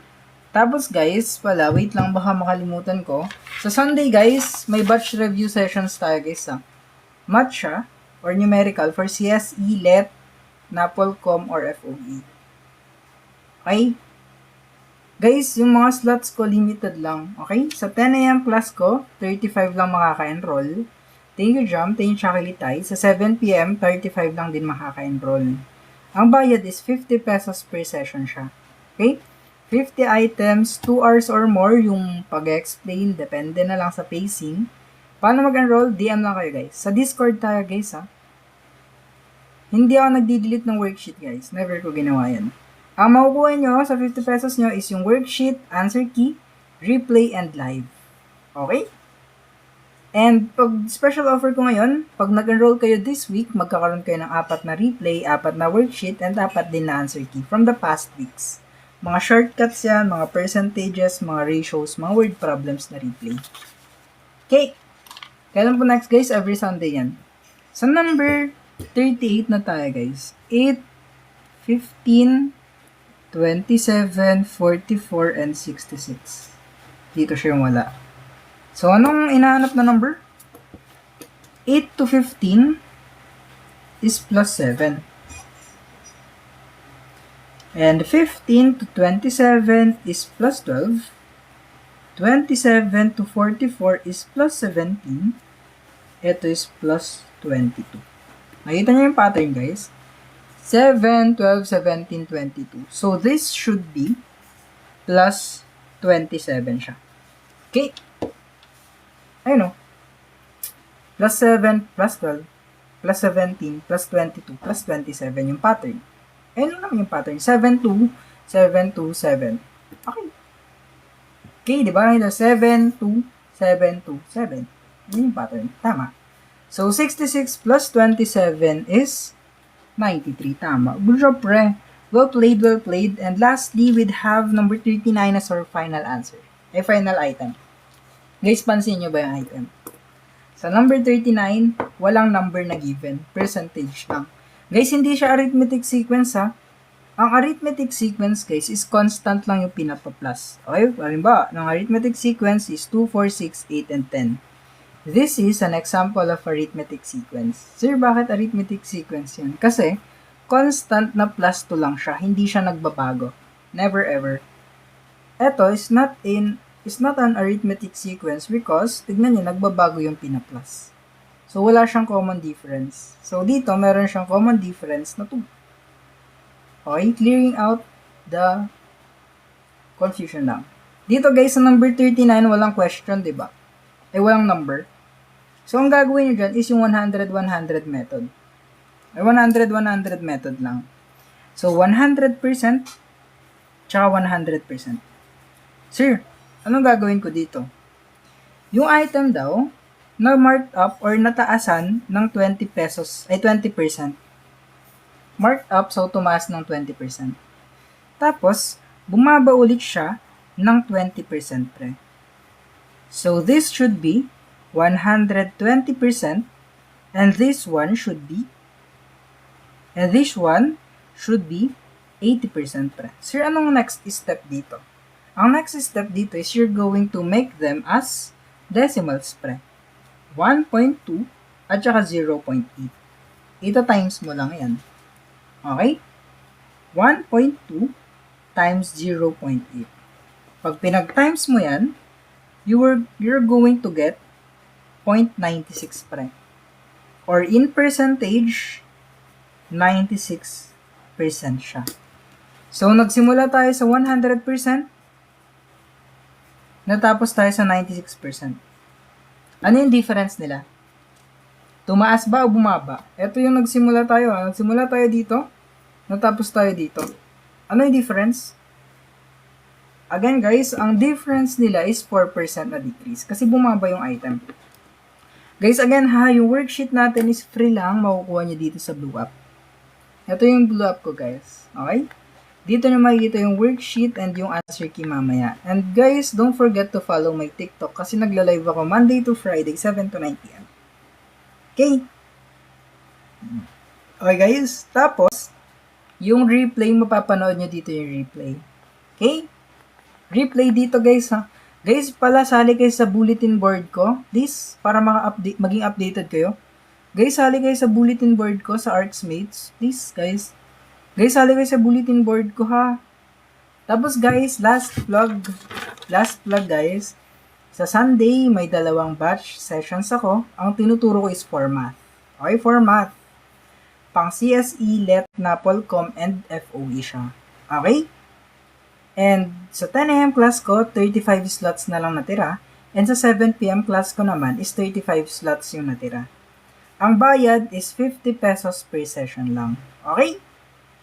Tapos, guys, wait lang. Baka makalimutan ko. Sa Sunday, guys, may batch review sessions tayo, guys. Math siya, or numerical, for CSE, LET, NAPOLCOM, or FOE. Okay? Guys, yung mga slots ko, limited lang. Okay? Sa 10 a.m. class ko, 35 lang makaka-enroll. Thank you, Jam. Thank you, Chakilitay. Sa 7 p.m., 35 lang din makaka-enroll. Ang bayad is 50 pesos per session siya. Okay? 50 items, 2 hours or more yung pag-explain. Depende na lang sa pacing. Paano mag-enroll? DM lang kayo, guys. Sa Discord tayo, guys, ha? Hindi ako nagdi-delete ng worksheet, guys. Never ko ginawa yan. Ang makukuha nyo sa 50 pesos nyo is yung worksheet, answer key, replay, and live. Okay? And pag special offer ko ngayon, pag nag-enroll kayo this week, magkakaroon kayo ng 4 na replay, 4 na worksheet, and 4 din na answer key from the past weeks. Mga shortcuts yan, mga percentages, mga ratios, mga word problems na replay. Okay. Kailan po next, guys? Every Sunday yan. Sa number 38 na tayo, guys. 8, 15, 27, 44, and 66. Dito siya yung wala. So, anong inahanap na number? 8 to 15 is plus 7. And 15 to 27 is plus 12. 27 to 44 is plus 17. Ito is plus 22. Nakita niyo yung pattern, guys? 7, 12, 17, 22. So, this should be plus 27 siya. Okay? Ayun o. Plus 7, plus 12, plus 17, plus 22, plus 27 yung pattern. Ayun naman yung pattern. 7, 2, 7, 2, 7. Okay. Okay, di ba? 7, 2, 7, 2, 7. Yun yung pattern. Tama. So, 66 plus 27 is 93. Tama. Good job, pre. Well played, well played. And lastly, we'd have number 39 as our final answer. Final item. Guys, pansin nyo ba yung item? Sa number 39, walang number na given. Percentage lang. Guys, hindi siya arithmetic sequence ha. Ang arithmetic sequence, guys, is constant lang yung pinapa-plus. Okay? Halimbawa, ng arithmetic sequence is 2, 4, 6, 8, and 10. This is an example of arithmetic sequence. Sir, bakit arithmetic sequence yan? Kasi, constant na plus 2 lang siya. Hindi siya nagbabago. Never ever. Ito is not an arithmetic sequence because, tignan nyo, nagbabago yung pina-plus. So, wala siyang common difference. So, dito, meron siyang common difference na 2. Okay, clearing out the confusion lang. Dito, guys, sa number 39, walang question, di ba? Walang number. So, ang gagawin nyo dyan is yung 100-100 method. 100-100 method lang. So, 100% tsaka 100%. Sir, anong gagawin ko dito? Yung item daw, na marked up or nataasan ng 20 pesos, 20%. Marked up, so tumaas ng 20%. Tapos, bumaba ulit siya ng 20%, pre. So, this should be 120% and this one should be 80%, pre. Sir, anong next step dito? Ang next step dito is you're going to make them as decimals, pre. 1.2 at saka 0.8. Ito times mo lang yan. Okay? 1.2 times 0.8. Pag pinag-times mo yan, you're going to get 0.96, pre. Or in percentage, 96% siya. So, nagsimula tayo sa 100%, natapos tayo sa 96%. Ano yung difference nila? Tumaas ba o bumaba? Ito yung nagsimula tayo. Nagsimula tayo dito, natapos tayo dito. Ano yung difference? Again, guys, ang difference nila is 4% na decrease kasi bumaba yung item. Guys, again ha, yung worksheet natin is free lang, makukuha nyo dito sa Blue Up. Ito yung Blue Up ko, guys. Okay? Dito nyo makikita yung worksheet and yung answer key mamaya. And guys, don't forget to follow my TikTok kasi nagla-live ako Monday to Friday, 7 to 9 p.m. Okay? Okay, guys. Tapos, yung replay, mapapanood nyo dito yung replay. Okay? Replay dito, guys, ha? Guys, pala, sali kayo sa bulletin board ko. Please, para maging updated kayo. Guys, sali kayo sa bulletin board ko sa Artsmates. Please, guys. Guys, sali kayo sa bulletin board ko, ha? Tapos, guys, last plug, guys. Sa Sunday, may 2 batch sessions ako. Ang tinuturo ko is for math. Okay, for math. Pang CSE, LET, NAPOLCOM, and FOE siya. Okay? And sa 10 a.m. class ko, 35 slots na lang natira. And sa 7 p.m. class ko naman is 35 slots yung natira. Ang bayad is 50 pesos per session lang. Okay?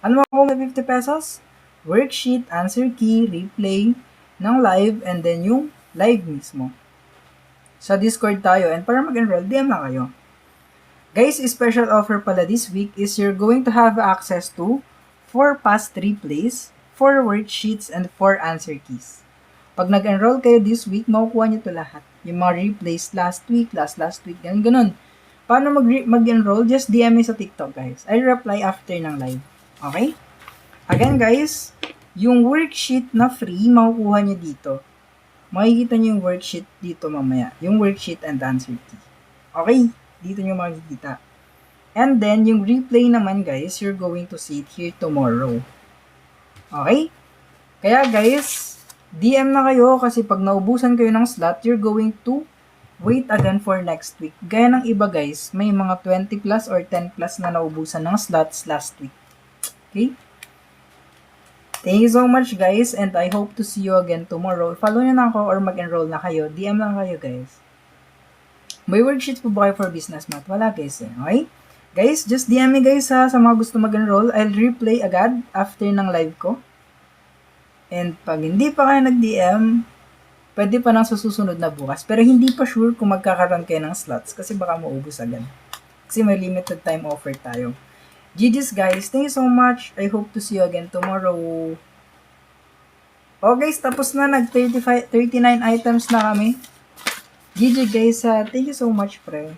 Ano makuha ng 50 pesos? Worksheet, answer key, replay ng live, and then yung live mismo. Sa Discord tayo, and para mag-enroll, DM lang kayo. Guys, special offer pala this week is you're going to have access to 4 past replays, 4 worksheets, and 4 answer keys. Pag nag-enroll kayo this week, makukuha nyo to lahat. Yung mga replays last week, last week, ganun. Paano mag-enroll? Just DM me sa TikTok, guys. I'll reply after ng live. Okay? Again, guys, yung worksheet na free, makukuha nyo dito. Makikita nyo yung worksheet dito mamaya. Yung worksheet and answer key. Okay? Dito nyo makikita. And then, yung replay naman, guys, you're going to see it here tomorrow. Okay? Kaya, guys, DM na kayo kasi pag naubusan kayo ng slot, you're going to wait again for next week. Gaya ng iba, guys, may mga 20 plus or 10 plus na naubusan ng slots last week. Okay? Thank you so much guys and I hope to see you again tomorrow. Follow nyo na ako or mag-enroll na kayo. DM lang kayo guys. May worksheet po ba kayo for business math? Wala guys eh. Okay? Guys, just DM me guys ha sa mga gusto mag-enroll. I'll replay agad after ng live ko. And pag hindi pa kayo nag-DM, pwede pa nang susunod na bukas. Pero hindi pa sure kung magkakaroon kayo ng slots kasi baka maubos agad. Kasi may limited time offer tayo. GG's guys, thank you so much. I hope to see you again tomorrow. Oh guys, tapos na. Nag 39 items na kami. GG guys, thank you so much pre.